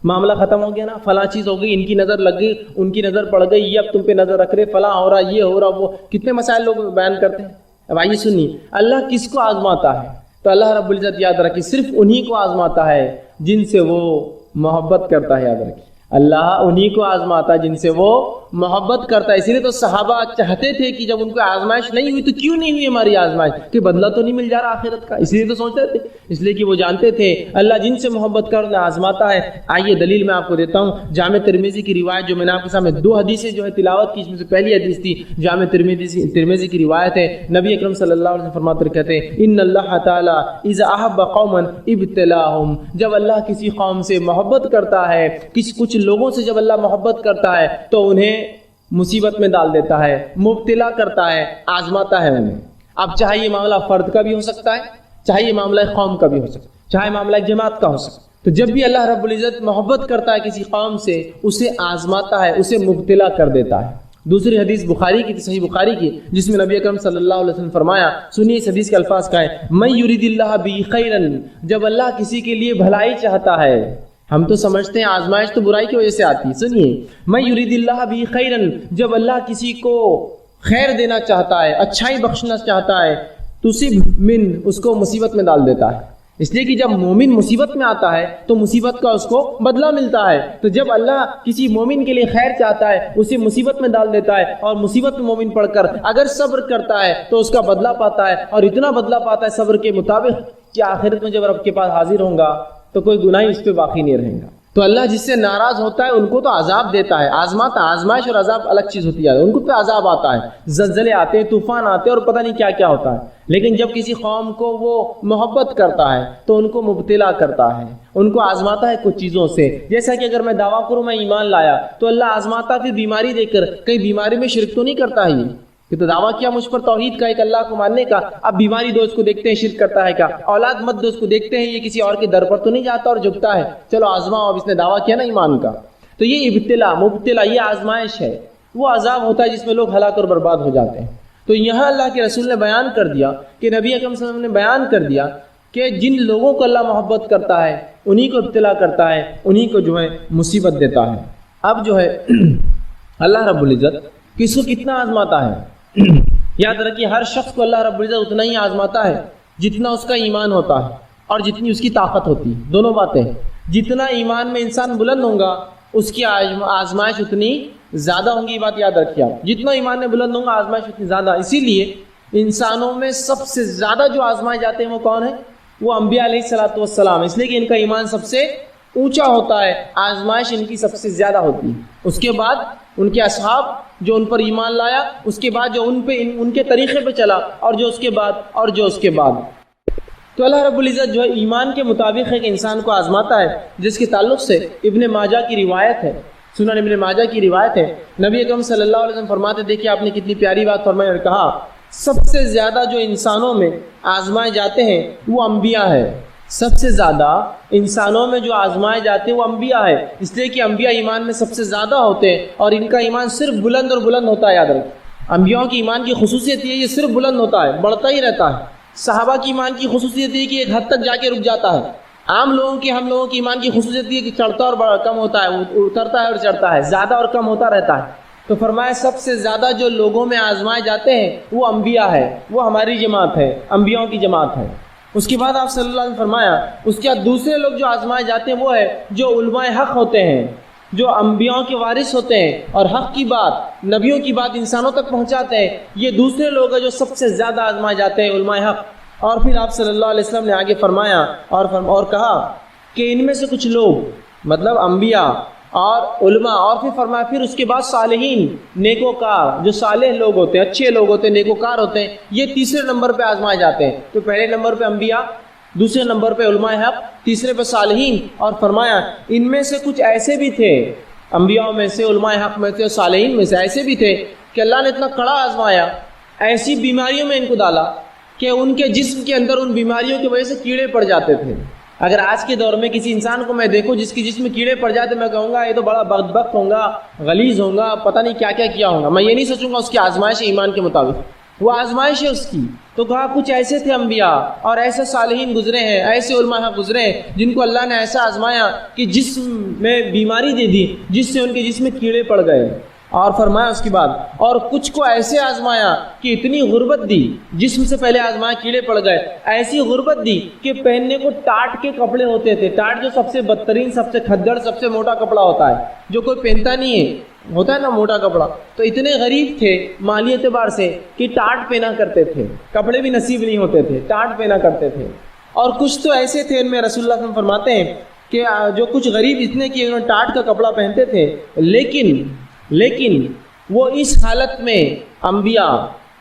معاملہ ختم ہو گیا نا، فلاں چیز ہو گئی، ان کی نظر لگ گئی، ان کی نظر پڑ گئی، یہ اب تم پہ نظر رکھ رہے، فلاں ہو رہا، یہ ہو رہا، وہ کتنے مسائل لوگ بیان کرتے ہیں۔ اب آئیے سنیے اللہ کس کو آزماتا ہے، تو اللہ رب العزت یاد رکھیے صرف انہی کو آزماتا ہے جن سے وہ محبت کرتا ہے۔ یاد رکھیے اللہ انہی کو آزماتا ہے جن سے وہ محبت کرتا ہے۔ اسی لیے تو صحابہ چاہتے تھے کہ جب ان کو آزمائش نہیں ہوئی تو کیوں نہیں ہوئی ہماری آزمائش، کہ بدلہ تو نہیں مل جا رہا آخرت کا، اس لیے تو سوچتے تھے، اس لیے کہ وہ جانتے تھے اللہ جن سے محبت کر انہیں آزماتا ہے۔ آئیے دلیل میں آپ کو دیتا ہوں، جامع ترمذی کی روایت جو میں نے آپ کے سامنے دو حدیثیں جو ہے تلاوت کی، اس میں سے پہلی حدیث تھی جامع ترمذی کی روایت ہے، نبی اکرم صلی اللہ علیہ وسلم فرماتے کہتے ہیں ان اللہ تعالی اذا احب قوما ابتلاهم، جب اللہ کسی قوم سے محبت کرتا ہے، کچھ لوگوں سے جب اللہ محبت کرتا ہے تو انہیں مصیبت میں ڈال دیتا ہے، مبتلا کرتا ہے، آزماتا ہے انہیں۔ اب چاہے یہ معاملہ فرد کا بھی ہو سکتا ہے، چاہے یہ معاملہ قوم کا بھی ہو سکتا ہے، چاہے معاملہ جماعت کا ہو سکتا ہے، تو جب بھی اللہ رب العزت محبت کرتا ہے کسی قوم سے اسے آزماتا ہے، اسے مبتلا کر دیتا ہے۔ دوسری حدیث بخاری کی، صحیح بخاری کی، جس میں نبی اکرم صلی اللہ علیہ وسلم فرمایا، سنیے اس حدیث کے الفاظ کا ہے، من یرید اللہ بہ خیرا، جب اللہ کسی کے لیے بھلائی چاہتا ہے، ہم تو سمجھتے ہیں آزمائش تو برائی کی وجہ سے آتی ہے، سنیے من یرید اللہ بہ خیرا، جب اللہ کسی کو خیر دینا چاہتا ہے، اچھائی بخشنا چاہتا ہے، تصب من، اس کو مصیبت میں ڈال دیتا ہے۔ اس لیے کہ جب مومن مصیبت میں آتا ہے تو مصیبت کا اس کو بدلہ ملتا ہے، تو جب اللہ کسی مومن کے لیے خیر چاہتا ہے اسے مصیبت میں ڈال دیتا ہے، اور مصیبت میں مومن پڑھ کر اگر صبر کرتا ہے تو اس کا بدلہ پاتا ہے، اور اتنا بدلہ پاتا ہے صبر کے مطابق کہ آخرت میں جب رب کے پاس حاضر ہوں گا تو کوئی گناہ اس پہ باقی نہیں رہے گا۔ تو اللہ جس سے ناراض ہوتا ہے ان کو تو عذاب دیتا ہے، آزماتا ہے۔ آزمائش اور عذاب الگ چیز ہوتی ہے، ان کو پہ عذاب آتا ہے، زلزلے آتے ہیں، طوفان آتے ہیں، اور پتہ نہیں کیا کیا ہوتا ہے۔ لیکن جب کسی قوم کو وہ محبت کرتا ہے تو ان کو مبتلا کرتا ہے، ان کو آزماتا ہے کچھ چیزوں سے۔ جیسا کہ اگر میں دعویٰ کروں میں ایمان لایا تو اللہ آزماتا پھر بیماری دے کر، کئی بیماری میں شرک تو نہیں کرتا ہے یہ تو دعویٰ کیا مجھ پر توحید کا، ایک اللہ کو ماننے کا، اب بیماری دو اس کو دیکھتے ہیں شرک کرتا ہے کیا، اولاد مت دو اس کو دیکھتے ہیں یہ کسی اور کے در پر تو نہیں جاتا اور جھکتا ہے، چلو آزماؤ، اب اس نے دعویٰ کیا نا ایمان کا۔ تو یہ ابتلا، مبتلا، یہ آزمائش ہے، وہ عذاب ہوتا ہے جس میں لوگ ہلاک اور برباد ہو جاتے ہیں۔ تو یہاں اللہ کے رسول نے بیان کر دیا کہ نبی اکرم صلی اللہ علیہ وسلم نے بیان کر دیا کہ جن لوگوں کو اللہ محبت کرتا ہے انہی کو ابتلا کرتا ہے، انہی کو جو ہے مصیبت دیتا ہے۔ اب جو ہے اللہ رب العزت کس کو کتنا آزماتا ہے، یاد رکھیے ہر شخص کو اللہ رب العزت اتنا ہی آزماتا ہے جتنا اس کا ایمان ہوتا ہے اور جتنی اس کی طاقت ہوتی ہے، دونوں باتیں۔ جتنا ایمان میں انسان بلند ہوگا اس کی آزمائش اتنی زیادہ ہوں گی، یہ بات یاد رکھیے آپ، جتنا ایمان میں بلند ہوگا آزمائش اتنی زیادہ۔ اسی لیے انسانوں میں سب سے زیادہ جو آزمائے جاتے ہیں وہ کون ہیں؟ وہ انبیاء علیہ الصلوۃ والسلام، اس لیے کہ ان کا ایمان سب سے اونچا ہوتا ہے، آزمائش ان کی سب سے زیادہ ہوتی ہے۔ اس کے بعد ان کے اصحاب جو ان پر ایمان لایا، اس کے بعد جو ان کے طریقے پہ چلا، اور جو اس کے بعد تو اللہ رب العزت جو ہے ایمان کے مطابق ایک انسان کو آزماتا ہے، جس کے تعلق سے ابن ماجہ کی روایت ہے، سنن ابن ماجہ کی روایت ہے، نبی اکرم صلی اللہ علیہ وسلم فرماتے، دیکھیے آپ نے کتنی پیاری بات فرمائی اور کہا سب سے زیادہ جو انسانوں میں آزمائے جاتے ہیں وہ انبیاء ہے، سب سے زیادہ انسانوں میں جو آزمائے جاتے ہیں وہ انبیاء ہے، اس لیے کہ انبیاء ایمان میں سب سے زیادہ ہوتے ہیں اور ان کا ایمان صرف بلند اور بلند ہوتا ہے۔ یاد رکھیں انبیاء کی ایمان کی خصوصیت یہ صرف بلند ہوتا ہے، بڑھتا ہی رہتا ہے۔ صحابہ کی ایمان کی خصوصیت یہ کہ ایک حد تک جا کے رک جاتا ہے۔ عام لوگوں کی، ہم لوگوں کی ایمان کی خصوصیت یہ کہ چڑھتا اور کم ہوتا ہے، اترتا ہے اور چڑھتا ہے، زیادہ اور کم ہوتا رہتا ہے۔ تو فرمایا سب سے زیادہ جو لوگوں میں آزمائے جاتے ہیں وہ انبیاء ہے، وہ ہماری جماعت ہے، انبیاء کی جماعت ہے۔ اس کے بعد آپ صلی اللہ علیہ وسلم فرمایا اس کے بعد دوسرے لوگ جو آزمائے جاتے ہیں وہ ہے جو علماء حق ہوتے ہیں، جو انبیاء کے وارث ہوتے ہیں اور حق کی بات، نبیوں کی بات انسانوں تک پہنچاتے ہیں، یہ دوسرے لوگ ہیں جو سب سے زیادہ آزمائے جاتے ہیں، علماء حق۔ اور پھر آپ صلی اللہ علیہ وسلم نے آگے فرمایا اور کہا کہ ان میں سے کچھ لوگ، مطلب انبیاء اور علماء، اور پھر فرمایا پھر اس کے بعد صالحین، نیکوکار، جو صالح لوگ ہوتے ہیں، اچھے لوگ ہوتے ہیں، نیکوکار ہوتے ہیں، یہ تیسرے نمبر پہ آزمائے جاتے ہیں۔ تو پہلے نمبر پہ انبیاء، دوسرے نمبر پہ علماء حق، تیسرے پہ صالحین، اور فرمایا ان میں سے کچھ ایسے بھی تھے، انبیاء میں سے، علماء حق میں سے، صالحین میں سے ایسے بھی تھے کہ اللہ نے اتنا کڑا آزمایا، ایسی بیماریوں میں ان کو ڈالا کہ ان کے جسم کے اندر ان بیماریوں کی وجہ سے کیڑے پڑ جاتے تھے۔ اگر آج کے دور میں کسی انسان کو میں دیکھوں جس کی جسم میں کیڑے پڑ جاتے، میں کہوں گا یہ تو بڑا بدبخت ہوگا، غلیظ ہوگا، پتہ نہیں کیا کیا کیا ہوگا۔ میں یہ نہیں سوچوں گا اس کی آزمائش ایمان کے مطابق، وہ آزمائش ہے اس کی۔ تو کہا کچھ ایسے تھے انبیاء اور ایسے صالحین گزرے ہیں، ایسے علماء گزرے ہیں جن کو اللہ نے ایسا آزمایا کہ جسم میں بیماری دے دی جس سے ان کے جسم میں کیڑے پڑ گئے، اور فرمایا اس کے بعد اور کچھ کو ایسے آزمایا کہ اتنی غربت دی، جسم سے پہلے آزمایا کیڑے پڑ گئے، ایسی غربت دی کہ پہننے کو ٹاٹ کے کپڑے ہوتے تھے۔ ٹاٹ جو سب سے بدترین، سب سے کھدڑ، سب سے موٹا کپڑا ہوتا ہے، جو کوئی پہنتا نہیں ہے، ہوتا ہے نا موٹا کپڑا، تو اتنے غریب تھے مالی اعتبار سے کہ ٹاٹ پہنا کرتے تھے، کپڑے بھی نصیب نہیں ہوتے تھے، ٹاٹ پہنا کرتے تھے۔ اور کچھ تو ایسے تھے، ان میں رسول اللہ صلی اللہ علیہ وسلم فرماتے ہیں کہ جو کچھ غریب اتنے کہ انہوں نے ٹاٹ کا کپڑا پہنتے تھے، لیکن وہ اس حالت میں انبیاء،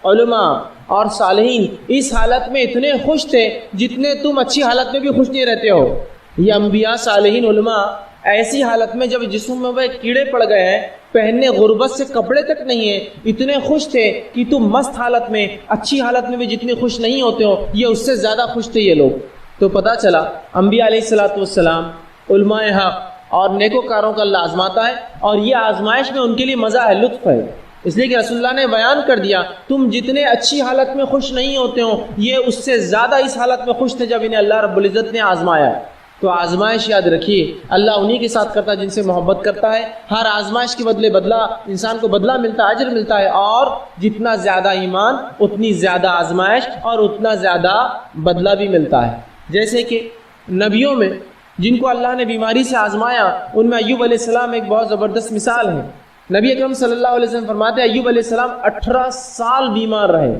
علماء اور صالحین اس حالت میں اتنے خوش تھے جتنے تم اچھی حالت میں بھی خوش نہیں رہتے ہو۔ یہ انبیاء، صالحین، علماء ایسی حالت میں جب جسم میں وہ کیڑے پڑ گئے ہیں، پہننے غربت سے کپڑے تک نہیں ہیں، اتنے خوش تھے کہ تم مست حالت میں، اچھی حالت میں بھی جتنے خوش نہیں ہوتے ہو، یہ اس سے زیادہ خوش تھے یہ لوگ۔ تو پتہ چلا انبیاء علیہ السلام، علماء حق اور نیکوکاروں کا اللہ آزماتا ہے، اور یہ آزمائش میں ان کے لیے مزہ ہے، لطف ہے، اس لیے کہ رسول اللہ نے بیان کر دیا تم جتنے اچھی حالت میں خوش نہیں ہوتے ہو، یہ اس سے زیادہ اس حالت میں خوش تھے جب انہیں اللہ رب العزت نے آزمایا۔ تو آزمائش یاد رکھیے اللہ انہی کے ساتھ کرتا ہے جن سے محبت کرتا ہے۔ ہر آزمائش کے بدلے بدلہ انسان کو بدلہ ملتا ہے، اجر ملتا ہے، اور جتنا زیادہ ایمان اتنی زیادہ آزمائش اور اتنا زیادہ بدلہ بھی ملتا ہے۔ جیسے کہ نبیوں میں جن کو اللہ نے بیماری سے آزمایا، ان میں ایوب علیہ السلام ایک بہت زبردست مثال ہے۔ نبی اکرم صلی اللہ علیہ وسلم فرماتے ہیں ایوب علیہ السلام 18 سال بیمار رہے،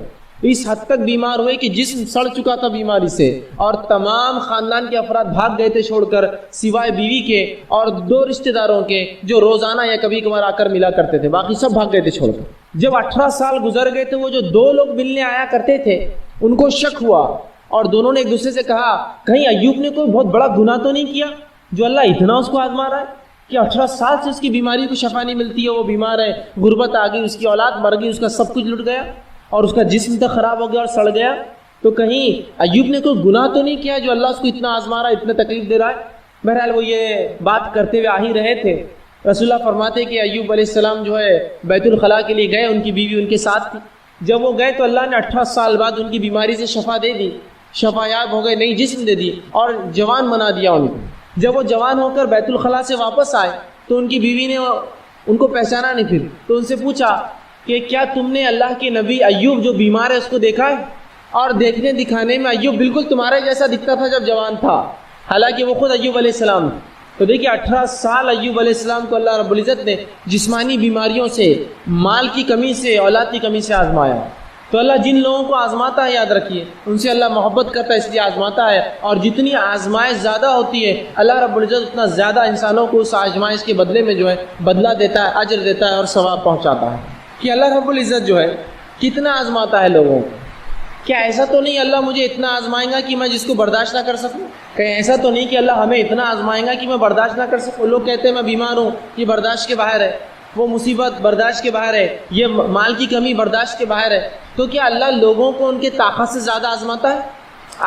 اس حد تک بیمار ہوئے کہ جسم سڑ چکا تھا بیماری سے، اور تمام خاندان کے افراد بھاگ گئے تھے چھوڑ کر، سوائے بیوی کے اور 2 رشتہ داروں کے جو روزانہ یا کبھی کبھار آ کر ملا کرتے تھے، باقی سب بھاگ گئے تھے چھوڑ کر۔ جب 18 سال گزر گئے تھے، وہ جو 2 لوگ ملنے آیا کرتے تھے ان کو شک ہوا، اور دونوں نے ایک دوسرے سے کہا کہیں ایوب نے کوئی بہت بڑا گناہ تو نہیں کیا جو اللہ اتنا اس کو آزما رہا ہے کہ 18 سال سے اس کی بیماری کو شفا نہیں ملتی ہے، وہ بیمار ہے، غربت آ گئی، اس کی اولاد مر گئی، اس کا سب کچھ لٹ گیا اور اس کا جسم تک خراب ہو گیا اور سڑ گیا، تو کہیں ایوب نے کوئی گناہ تو نہیں کیا جو اللہ اس کو اتنا آزما رہا ہے، اتنا تکلیف دے رہا ہے؟ بہرحال وہ یہ بات کرتے ہوئے آ ہی رہے تھے۔ رسول اللہ فرماتے کہ ایوب علیہ السلام جو ہے بیت الخلاء کے لیے گئے، ان کی بیوی ان کے ساتھ تھی۔ جب وہ گئے تو اللہ نے 18 سال بعد ان کی بیماری سے شفا دے دی، شفا یاب ہو گئے، نئی جسم دے دی اور جوان بنا دیا ان کو۔ جب وہ جوان ہو کر بیت الخلاء سے واپس آئے تو ان کی بیوی نے ان کو پہچانا نہیں، پھر تو ان سے پوچھا کہ کیا تم نے اللہ کے نبی ایوب جو بیمار ہے اس کو دیکھا ہے؟ اور دیکھنے دکھانے میں ایوب بالکل تمہارے جیسا دکھتا تھا جب جوان تھا، حالانکہ وہ خود ایوب علیہ السلام تھے۔ تو دیکھیے 18 سال ایوب علیہ السلام کو اللہ رب العزت نے جسمانی بیماریوں سے، مال کی کمی سے، اولاد کی کمی سے آزمایا۔ تو اللہ جن لوگوں کو آزماتا ہے یاد رکھیے ان سے اللہ محبت کرتا ہے، اس لیے آزماتا ہے، اور جتنی آزمائش زیادہ ہوتی ہے اللہ رب العزت اتنا زیادہ انسانوں کو اس آزمائش کے بدلے میں جو ہے بدلہ دیتا ہے، اجر دیتا ہے اور ثواب پہنچاتا ہے۔ کہ اللہ رب العزت جو ہے کتنا آزماتا ہے لوگوں کو، کیا ایسا تو نہیں اللہ مجھے اتنا آزمائیں گا کہ میں جس کو برداشت نہ کر سکوں؟ کہیں ایسا تو نہیں کہ اللہ ہمیں اتنا آزمائیں گا کہ میں برداشت نہ کر سکوں؟ لوگ کہتے ہیں میں بیمار ہوں، یہ برداشت کے باہر ہے، وہ مصیبت برداشت کے باہر ہے، یہ مال کی کمی برداشت کے باہر ہے۔ تو کیا اللہ لوگوں کو ان کے طاقت سے زیادہ آزماتا ہے؟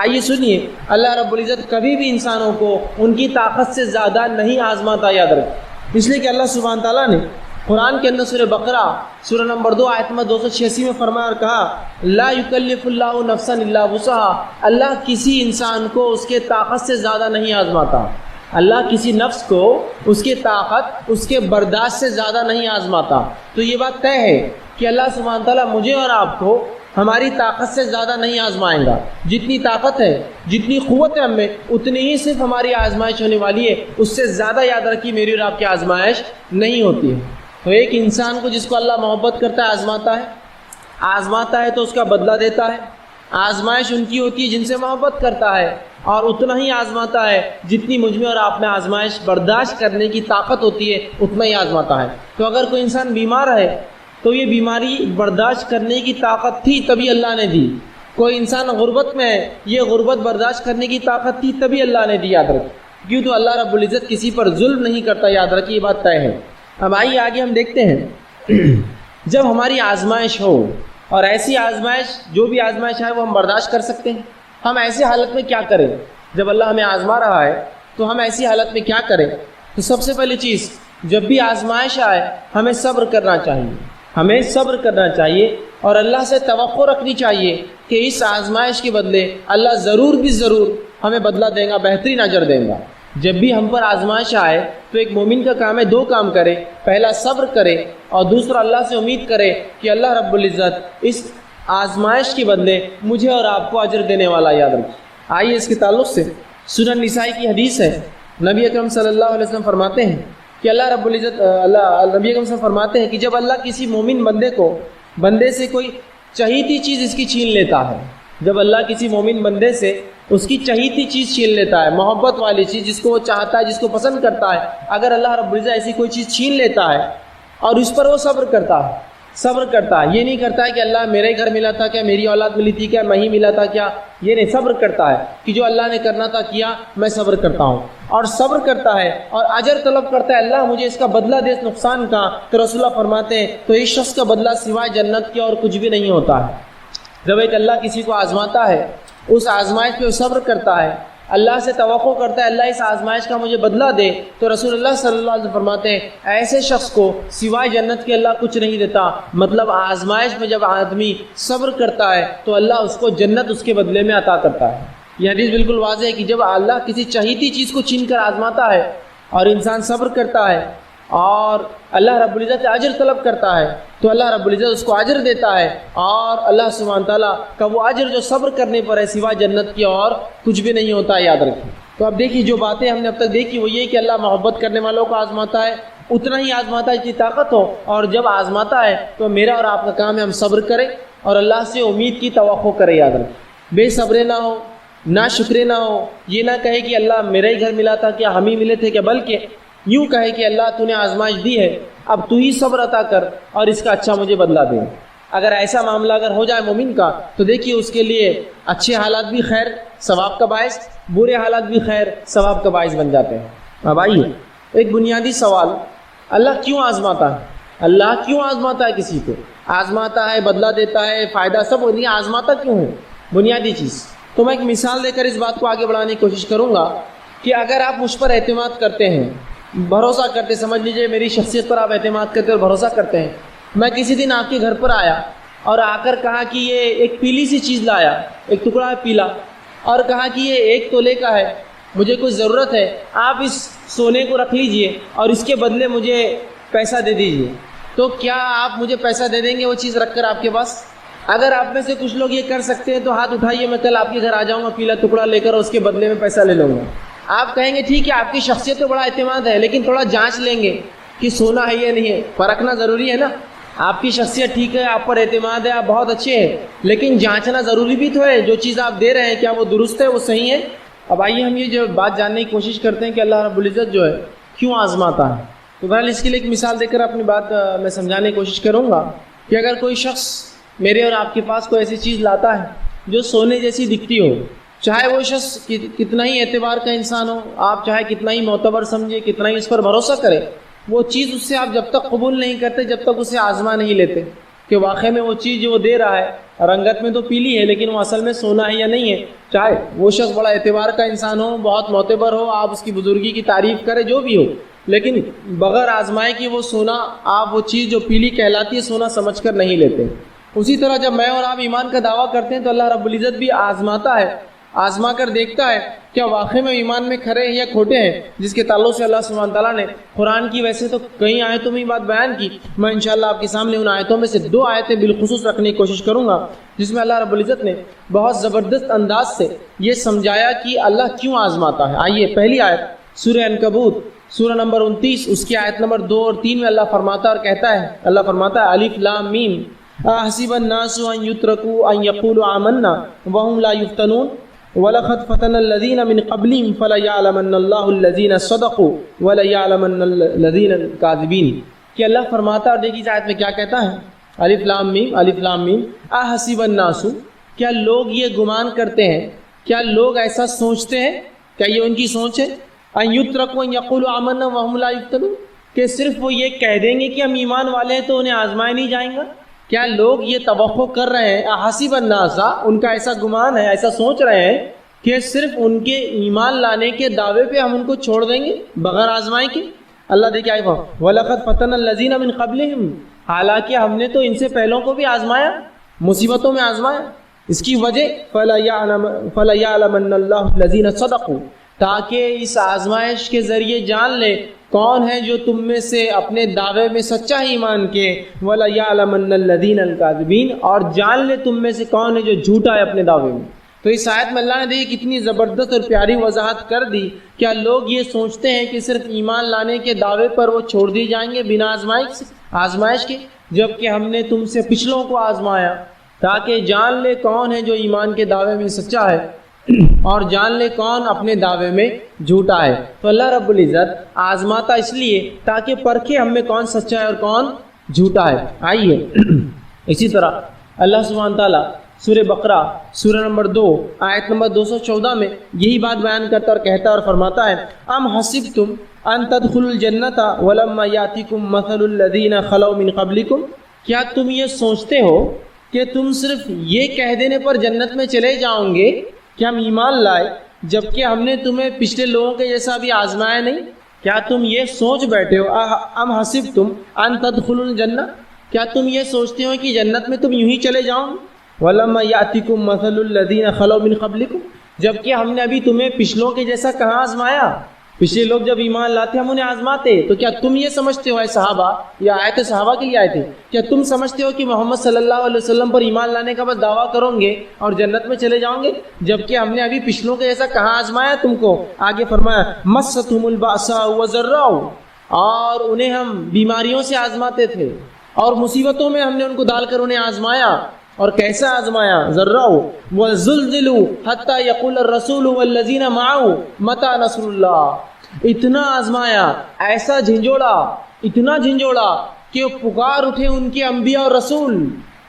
آئیے سنیے، اللہ رب العزت کبھی بھی انسانوں کو ان کی طاقت سے زیادہ نہیں آزماتا، یاد رکھیں۔ اس لیے کہ اللہ سبحانہ تعالیٰ نے قرآن کے اندر سورہ بقرہ سورہ نمبر 2 آیت نمبر 286 میں فرمایا اور کہا لا یکلف اللہ نفسا الا وسعها، اللہ کسی انسان کو اس کے طاقت سے زیادہ نہیں آزماتا، اللہ کسی نفس کو اس کے طاقت، اس کے برداشت سے زیادہ نہیں آزماتا۔ تو یہ بات طے ہے کہ اللہ سبحانہ تعالیٰ مجھے اور آپ کو ہماری طاقت سے زیادہ نہیں آزمائیں گا، جتنی طاقت ہے، جتنی قوت ہے ہم میں، اتنی ہی صرف ہماری آزمائش ہونے والی ہے، اس سے زیادہ یاد رکھیے میری اور آپ کی آزمائش نہیں ہوتی ہے۔ تو ایک انسان کو جس کو اللہ محبت کرتا ہے آزماتا ہے تو اس کا بدلہ دیتا ہے، آزمائش ان کی ہوتی ہے جن سے محبت کرتا ہے، اور اتنا ہی آزماتا ہے جتنی مجھ میں اور آپ میں آزمائش برداشت کرنے کی طاقت ہوتی ہے اتنا ہی آزماتا ہے۔ تو اگر کوئی انسان بیمار ہے تو یہ بیماری برداشت کرنے کی طاقت تھی تبھی اللہ نے دی۔ کوئی انسان غربت میں ہے، یہ غربت برداشت کرنے کی طاقت تھی تبھی اللہ نے دی، یاد رکھ۔ کیوں؟ تو اللہ رب العزت کسی پر ظلم نہیں کرتا، یاد رکھیے، یہ بات طے ہے۔ اب آئیے آگے ہم دیکھتے ہیں، جب ہماری آزمائش ہو، اور ایسی آزمائش جو بھی آزمائش ہے وہ ہم برداشت کر سکتے ہیں، ہم ایسی حالت میں کیا کریں؟ جب اللہ ہمیں آزما رہا ہے تو ہم ایسی حالت میں کیا کریں؟ تو سب سے پہلی چیز، جب بھی آزمائش آئے ہمیں صبر کرنا چاہیے، ہمیں صبر کرنا چاہیے، اور اللہ سے توقع رکھنی چاہیے کہ اس آزمائش کے بدلے اللہ ضرور بھی ضرور ہمیں بدلہ دے گا، بہترین اجر دے گا۔ جب بھی ہم پر آزمائش آئے تو ایک مومن کا کام ہے دو کام کرے، پہلا صبر کرے اور دوسرا اللہ سے امید کرے کہ اللہ رب العزت اس آزمائش کے بدلے مجھے اور آپ کو اجر دینے والا، یاد رکھیں۔ آئیے اس کے تعلق سے سنن نسائی کی حدیث ہے، نبی اکرم صلی اللہ علیہ وسلم فرماتے ہیں کہ اللہ رب العزت نبی اکرم صلی اللہ علیہ وسلم فرماتے ہیں کہ جب اللہ کسی مومن بندے سے کوئی چہیتی چیز اس کی چھین لیتا ہے، جب اللہ کسی مومن بندے سے اس کی چہیتی چیز چھین لیتا ہے، محبت والی چیز جس کو وہ چاہتا ہے، جس کو پسند کرتا ہے، اگر اللہ رب العزت ایسی کوئی چیز چھین لیتا ہے اور اس پر وہ صبر کرتا ہے، یہ نہیں کرتا ہے کہ اللہ میرے گھر ملا تھا کیا، میری اولاد ملی تھی کیا، میں ہی ملا تھا کیا، یہ نہیں، صبر کرتا ہے کہ جو اللہ نے کرنا تھا کیا، میں صبر کرتا ہوں، اور صبر کرتا ہے اور اجر طلب کرتا ہے، اللہ مجھے اس کا بدلہ دے اس نقصان کا، تو رسول اللہ فرماتے ہیں تو اس شخص کا بدلہ سوائے جنت کے اور کچھ بھی نہیں ہوتا ہے۔ جب ایک اللہ کسی کو آزماتا ہے، اس آزمائش پہ وہ صبر کرتا ہے، اللہ سے توقع کرتا ہے اللہ اس آزمائش کا مجھے بدلہ دے، تو رسول اللہ صلی اللہ علیہ وسلم فرماتے ہیں ایسے شخص کو سوائے جنت کے اللہ کچھ نہیں دیتا۔ مطلب آزمائش میں جب آدمی صبر کرتا ہے تو اللہ اس کو جنت اس کے بدلے میں عطا کرتا ہے۔ یہ حدیث بالکل واضح ہے کہ جب اللہ کسی چہیتی چیز کو چھین کر آزماتا ہے اور انسان صبر کرتا ہے اور اللہ رب العزت سے اجر طلب کرتا ہے تو اللہ رب العزت اس کو اجر دیتا ہے، اور اللہ سبحانہ تعالیٰ کا وہ اجر جو صبر کرنے پر ہے سوائے جنت کی اور کچھ بھی نہیں ہوتا ہے، یاد رکھیں۔ تو اب دیکھیے جو باتیں ہم نے اب تک دیکھی وہ یہ کہ اللہ محبت کرنے والوں کو آزماتا ہے، اتنا ہی آزماتا ہے جتنی طاقت ہو، اور جب آزماتا ہے تو میرا اور آپ کا کام ہے ہم صبر کریں اور اللہ سے امید کی توقع کریں، یاد رکھیں، بے صبرے نہ ہو، نہ شکرے نہ ہو، یہ نہ کہے کہ اللہ میرا ہی گھر ملا تھا کیا، ہم ہی ملے تھے کیا، بلکہ یوں کہے کہ اللہ تو نے آزمائش دی ہے، اب تو ہی صبر عطا کر اور اس کا اچھا مجھے بدلہ دے۔ اگر ایسا معاملہ اگر ہو جائے مومن کا تو دیکھیے اس کے لیے اچھے حالات بھی خیر ثواب کا باعث، برے حالات بھی خیر ثواب کا باعث بن جاتے ہیں۔ اب آئیے ایک بنیادی سوال، اللہ کیوں آزماتا ہے؟ اللہ کیوں آزماتا ہے کسی کو؟ آزماتا ہے، بدلہ دیتا ہے، فائدہ سب ہوتی ہے، آزماتا کیوں ہے؟ بنیادی چیز تو میں ایک مثال دے کر اس بات کو آگے بڑھانے کی کوشش کروں گا کہ اگر آپ مجھ پر اعتماد کرتے ہیں، بھروسہ کرتے، سمجھ لیجئے میری شخصیت پر آپ اعتماد کرتے اور بھروسہ کرتے ہیں، میں کسی دن آپ کے گھر پر آیا اور آ کر کہا کہ یہ ایک پیلی سی چیز لایا، ایک ٹکڑا ہے پیلا، اور کہا کہ یہ 1 تولے کا ہے، مجھے کچھ ضرورت ہے، آپ اس سونے کو رکھ لیجئے اور اس کے بدلے مجھے پیسہ دے دیجئے، تو کیا آپ مجھے پیسہ دے دیں گے وہ چیز رکھ کر آپ کے پاس؟ اگر آپ میں سے کچھ لوگ یہ کر سکتے ہیں تو ہاتھ اٹھائیے، میں کل آپ کے گھر آ جاؤں گا پیلا ٹکڑا لے کر اور اس کے بدلے میں پیسہ لے لوں گا۔ آپ کہیں گے ٹھیک ہے آپ کی شخصیت تو بڑا اعتماد ہے، لیکن تھوڑا جانچ لیں گے کہ سونا ہے یا نہیں ہے، پرکھنا ضروری ہے نا۔ آپ کی شخصیت ٹھیک ہے، آپ پر اعتماد ہے، آپ بہت اچھے ہیں، لیکن جانچنا ضروری بھی تو ہے، جو چیز آپ دے رہے ہیں کیا وہ درست ہے، وہ صحیح ہے؟ اب آئیے ہم یہ جو بات جاننے کی کوشش کرتے ہیں کہ اللہ رب العزت جو ہے کیوں آزماتا ہے، تو بہرحال اس کے لیے ایک مثال دے کر اپنی بات میں سمجھانے کی کوشش کروں گا کہ اگر کوئی شخص میرے اور آپ کے پاس کوئی ایسی چیز لاتا ہے جو سونے جیسی دکھتی ہو، چاہے وہ شخص کتنا ہی اعتبار کا انسان ہو، آپ چاہے کتنا ہی معتبر سمجھے، کتنا ہی اس پر بھروسہ کرے، وہ چیز اس سے آپ جب تک قبول نہیں کرتے جب تک اسے آزما نہیں لیتے کہ واقعی میں وہ چیز جو وہ دے رہا ہے رنگت میں تو پیلی ہے لیکن وہ اصل میں سونا ہے یا نہیں ہے، چاہے وہ شخص بڑا اعتبار کا انسان ہو، بہت معتبر ہو، آپ اس کی بزرگی کی تعریف کرے، جو بھی ہو، لیکن بغیر آزمائے کہ وہ سونا، آپ وہ چیز جو پیلی کہلاتی ہے سونا سمجھ کر نہیں لیتے۔ اسی طرح جب میں اور آپ ایمان کا دعویٰ کرتے ہیں تو اللہ رب العزت بھی آزماتا ہے، آزما کر دیکھتا ہے کیا واقعی میں ایمان میں کھرے ہیں یا کھوٹے ہیں، جس کے تعلق سے اللہ سبحانہ تعالیٰ نے قرآن کی ویسے تو کئی آیتوں میں بات بیان کی، میں انشاءاللہ آپ کے سامنے ان آیتوں میں سے 2 آیتیں بالخصوص رکھنے کی کوشش کروں گا جس میں اللہ رب العزت نے بہت زبردست انداز سے یہ سمجھایا کہ اللہ کیوں آزماتا ہے۔ آئیے پہلی آیت سورہ عنکبوت سورہ نمبر 29 اس کی آیت نمبر 2 اور 3 میں اللہ فرماتا اور کہتا ہے، اللہ فرماتا ہے الف لام میم احسب الناس ان يتركوا ان يقولوا آمنا وهم لا يفتنون وَلَقَدْ فَتَنَ الَّذِينَ مِنْ قَبْلِهِمْ فَلَيَعْلَمَنَّ اللَّهُ الَّذِينَ صَدَقُوا وَلَيَعْلَمَنَّ الَّذِينَ الْكَاذِبِينَ کہ اللہ فرماتا ہے، اور دیکھیے اس آیت میں کیا کہتا ہے، الف لام میم الف لام میم احسب الناس، کیا لوگ یہ گمان کرتے ہیں، کیا لوگ ایسا سوچتے ہیں، کیا یہ ان کی سوچ ہے، ان یترکوا ان یقولوا آمنا وهم لا یفتنون، کہ صرف وہ یہ کہہ دیں گے کہ ہم ایمان والے ہیں تو انہیں آزمایا نہیں جائیں گا؟ کیا لوگ یہ توقع کر رہے ہیں، احسب الناس، ان کا ایسا گمان ہے، ایسا سوچ رہے ہیں کہ صرف ان کے ایمان لانے کے دعوے پہ ہم ان کو چھوڑ دیں گے بغیر آزمائے کے؟ اللہ دیکھیں آئے وَلَقَدْ فَتَنَ الَّذِينَ مِنْ قَبْلِهِمْ، حالانکہ ہم نے تو ان سے پہلوں کو بھی آزمایا، مصیبتوں میں آزمایا۔ اس کی وجہ فَلَيَعْلَمَنَّ اللَّهُ الَّذِينَ صَدَقُوا، تاکہ اس آزمائش کے ذریعے جان لے کون ہے جو تم میں سے اپنے دعوے میں سچا ایمان کے، وَلَيَعْلَمَنَّ الَّذِينَ الْكَاذِبِينَ، اور جان لے تم میں سے کون ہے جو جھوٹا ہے اپنے دعوے میں۔ تو اس آیت میں اللہ نے دیکھی کتنی زبردست اور پیاری وضاحت کر دی۔ کیا لوگ یہ سوچتے ہیں کہ صرف ایمان لانے کے دعوے پر وہ چھوڑ دی جائیں گے بنا آزمائش کے، جبکہ ہم نے تم سے پچھلوں کو آزمایا تاکہ جان لے کون ہے جو ایمان کے دعوے میں سچا ہے اور جان لے کون اپنے دعوے میں جھوٹا ہے۔ تو اللہ رب العزت آزماتا اس لیے تاکہ پرکھے ہم میں کون سچا ہے اور کون جھوٹا ہے۔ آئیے اسی طرح اللہ سبحانہ تعالیٰ سورہ بقرہ سورہ نمبر 2 آیت نمبر 214 میں یہی بات بیان کرتا اور کہتا اور فرماتا ہے، ام حسبتم ان تدخلوا الجنۃ ولما یاتکم مثل الذین خلوا من قبلکم، کیا تم یہ سوچتے ہو کہ تم صرف یہ کہہ دینے پر جنت میں چلے جاؤ گے کہ ہم ایمان لائے جبکہ ہم نے تمہیں پچھلے لوگوں کے جیسا بھی آزمایا نہیں؟ کیا تم یہ سوچ بیٹھے ہو ام حسبتم ان تدخلوا الجنہ، کیا تم یہ سوچتے ہو کہ جنت میں تم یوں ہی چلے جاؤ گے؟ وَلَمَّا يَأْتِكُمْ مَثَلُ الَّذِينَ خَلَوْا مِنْ قَبْلِكُمْ، جبکہ ہم نے ابھی تمہیں پچھلوں کے جیسا کہاں آزمایا؟ پچھلے لوگ جب ایمان لاتے ہم انہیں آزماتے، تو کیا تم یہ سمجھتے ہو اے صحابہ، یہ آیت صحابہ کے لیے آئے تھے، کیا تم سمجھتے ہو کہ محمد صلی اللہ علیہ وسلم پر ایمان لانے کا بس دعویٰ کرو گے اور جنت میں چلے جاؤں گے، جبکہ ہم نے ابھی پچھلوں کے جیسا کہاں آزمایا تم کو؟ آگے فرمایا مَسَّتْهُمُ الْبَأْسَاءُ وَالضَّرَّاءُ، اور انہیں ہم بیماریوں سے آزماتے تھے اور مصیبتوں میں ہم نے ان کو ڈال کر انہیں آزمایا، اور کیسا آزمایا؟ ذراؤ وزلزلوا حتی یقول الرسول والذین معه متی نصر اللہ، اتنا آزمایا، ایسا جھنجھوڑا، اتنا جھنجھوڑا کہ پکار اٹھے ان کے انبیاء اور رسول،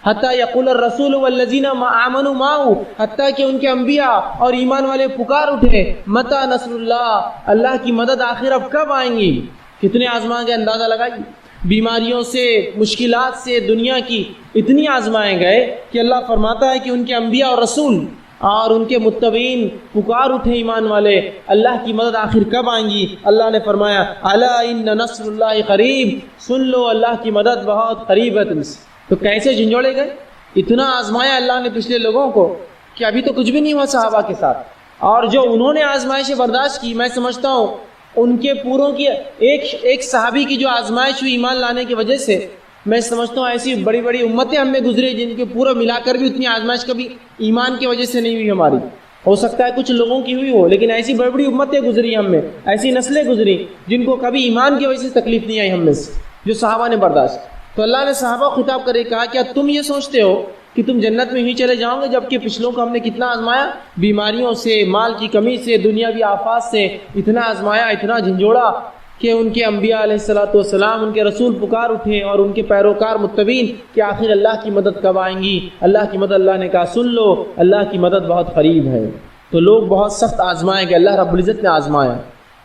حتی یقول الرسول والذین آمنوا معه، حتی کہ ان کے انبیاء اور ایمان والے پکار اٹھے متی نصر اللہ، اللہ کی مدد آخر اب کب آئیں گی؟ کتنے آزمائیں گے اندازہ لگائیے، بیماریوں سے، مشکلات سے، دنیا کی اتنی آزمائے گئے کہ اللہ فرماتا ہے کہ ان کے انبیاء اور رسول اور ان کے متبعین پکار اٹھے ایمان والے، اللہ کی مدد آخر کب آئیں گی؟ اللہ نے فرمایا الا ان نصر اللہ قریب، سن لو اللہ کی مدد بہت قریب ہے تم سے۔ تو کیسے جھنجھوڑے گئے؟ اتنا آزمایا اللہ نے پچھلے لوگوں کو کہ ابھی تو کچھ بھی نہیں ہوا صحابہ کے ساتھ، اور جو انہوں نے آزمائشیں برداشت کی، میں سمجھتا ہوں ان کے پوروں کی ایک صحابی کی جو آزمائش ہوئی ایمان لانے کی وجہ سے، میں سمجھتا ہوں ایسی بڑی بڑی امتیں ہم میں گزری جن کے پورا ملا کر بھی اتنی آزمائش کبھی ایمان کی وجہ سے نہیں ہوئی ہماری۔ ہو سکتا ہے کچھ لوگوں کی ہوئی ہو، لیکن ایسی بڑی بڑی امتیں گزری ہم میں، ایسی نسلیں گزری جن کو کبھی ایمان کی وجہ سے تکلیف نہیں آئی ہم میں سے، جو صحابہ نے برداشت۔ تو اللہ نے صحابہ کو خطاب کرے کہا کیا تم یہ سوچتے ہو کہ تم جنت میں ہی چلے جاؤ گے جبکہ پچھلوں کو ہم نے کتنا آزمایا، بیماریوں سے، مال کی کمی سے، دنیاوی آفات سے اتنا آزمایا، اتنا جھنجھوڑا کہ ان کے انبیاء علیہ الصلوۃ والسلام، ان کے رسول پکار اٹھے اور ان کے پیروکار متبعین کہ آخر اللہ کی مدد کب آئیں گی؟ اللہ کی مدد، اللہ نے کہا سن لو اللہ کی مدد بہت قریب ہے۔ تو لوگ بہت سخت آزمائے گئے، اللہ رب العزت نے آزمایا،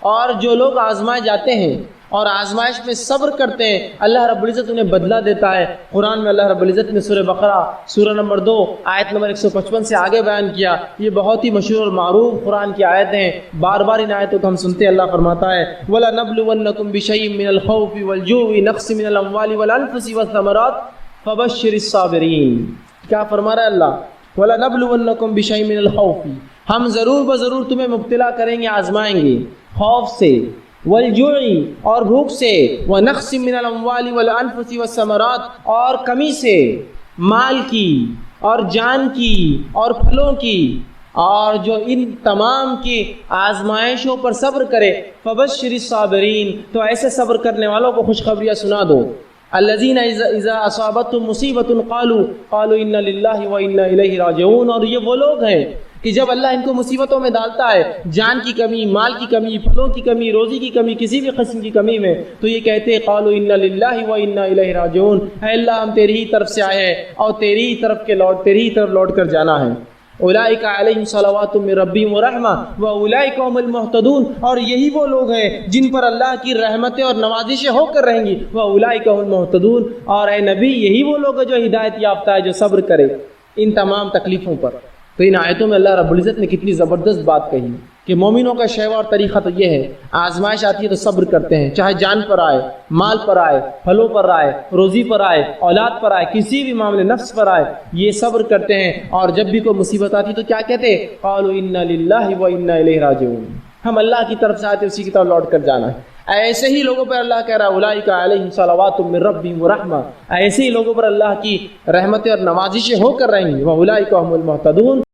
اور جو لوگ آزمائے جاتے ہیں اور آزمائش میں صبر کرتے ہیں اللہ رب العزت انہیں بدلہ دیتا ہے۔ قرآن میں اللہ رب العزت نے سورہ بقرہ سورہ نمبر 2 آیت نمبر 155 سے آگے بیان کیا، یہ بہت ہی مشہور اور معروف قرآن کی آیتیں ہیں، بار بار ان آیتوں کو ہم سنتے ہیں۔ اللہ فرماتا ہے وَلَنَبْلُوَنَّكُمْ بِشَيْءٍ مِّنَ الْخَوْفِ وَالْجُوعِ نَقْصٍ مِّنَ الْأَمْوَالِ وَالْأَنفُسِ وَالثَّمَرَاتِ فَبَشِّرِ الصَّابِرِينَ، کیا فرما رہا ہے اللہ؟ وَلَنَبْلُوَنَّكُمْ بِشَيْءٍ مِّنَ الْخَوْفِ، ہم ضرور بضرور تمہیں مبتلا کریں گے، آزمائیں گے، خوف سے، والجوع اور بھوک سے، ونقص من الاموال والانفس والثمرات اور کمی سے، مال کی اور جان کی اور پھلوں کی، اور جو ان تمام کی آزمائشوں پر صبر کرے فبشر الصابرین، تو ایسے صبر کرنے والوں کو خوشخبریاں سنا دو۔ الذین اذا اصابتهم مصیبۃ قالوا انا للہ وانا الیہ راجعون، اور یہ وہ لوگ ہیں کہ جب اللہ ان کو مصیبتوں میں ڈالتا ہے، جان کی کمی، مال کی کمی، پھلوں کی کمی، روزی کی کمی، کسی بھی قسم کی کمی میں، تو یہ کہتے ہیں قالوا انا للہ وانا الیہ راجعون، اے اللہ ہم تیری ہی طرف سے آئے ہیں اور تیری ہی طرف لوٹ کر جانا ہے۔ اولئک علیہم صلوات من ربہم ورحمہ واولئک هم المہتدون، اور یہی وہ لوگ ہیں جن پر اللہ کی رحمتیں اور نوازشیں ہو کر رہیں گی، واولئک هم المہتدون، اور اے نبی یہی وہ لوگ ہیں جو ہدایت یافتہ ہے، جو صبر کرے ان تمام تکلیفوں پر۔ تو ان آیتوں میں اللہ رب العزت نے کتنی زبردست بات کہی کہ مومنوں کا شیوا اور طریقہ تو یہ ہے، آزمائش آتی ہے تو صبر کرتے ہیں، چاہے جان پر آئے، مال پر آئے، پھلوں پر آئے، روزی پر آئے، اولاد پر آئے، کسی بھی معاملے نفس پر آئے، یہ صبر کرتے ہیں، اور جب بھی کوئی مصیبت آتی تو کیا کہتے ہیں؟ قالوا انا للہ وانا الیہ راجعون، ہم اللہ کی طرف سے آتے اسی کی طرف لوٹ کر جانا ہے۔ ایسے ہی لوگوں پر اللہ کہہ رہا ہے اولئک علیہم صلوات من ربہم ورحمہ، ایسے ہی لوگوں پر اللہ کی رحمتیں اور نوازشیں ہو کر رہیں گی، واولئک هم المہتدون۔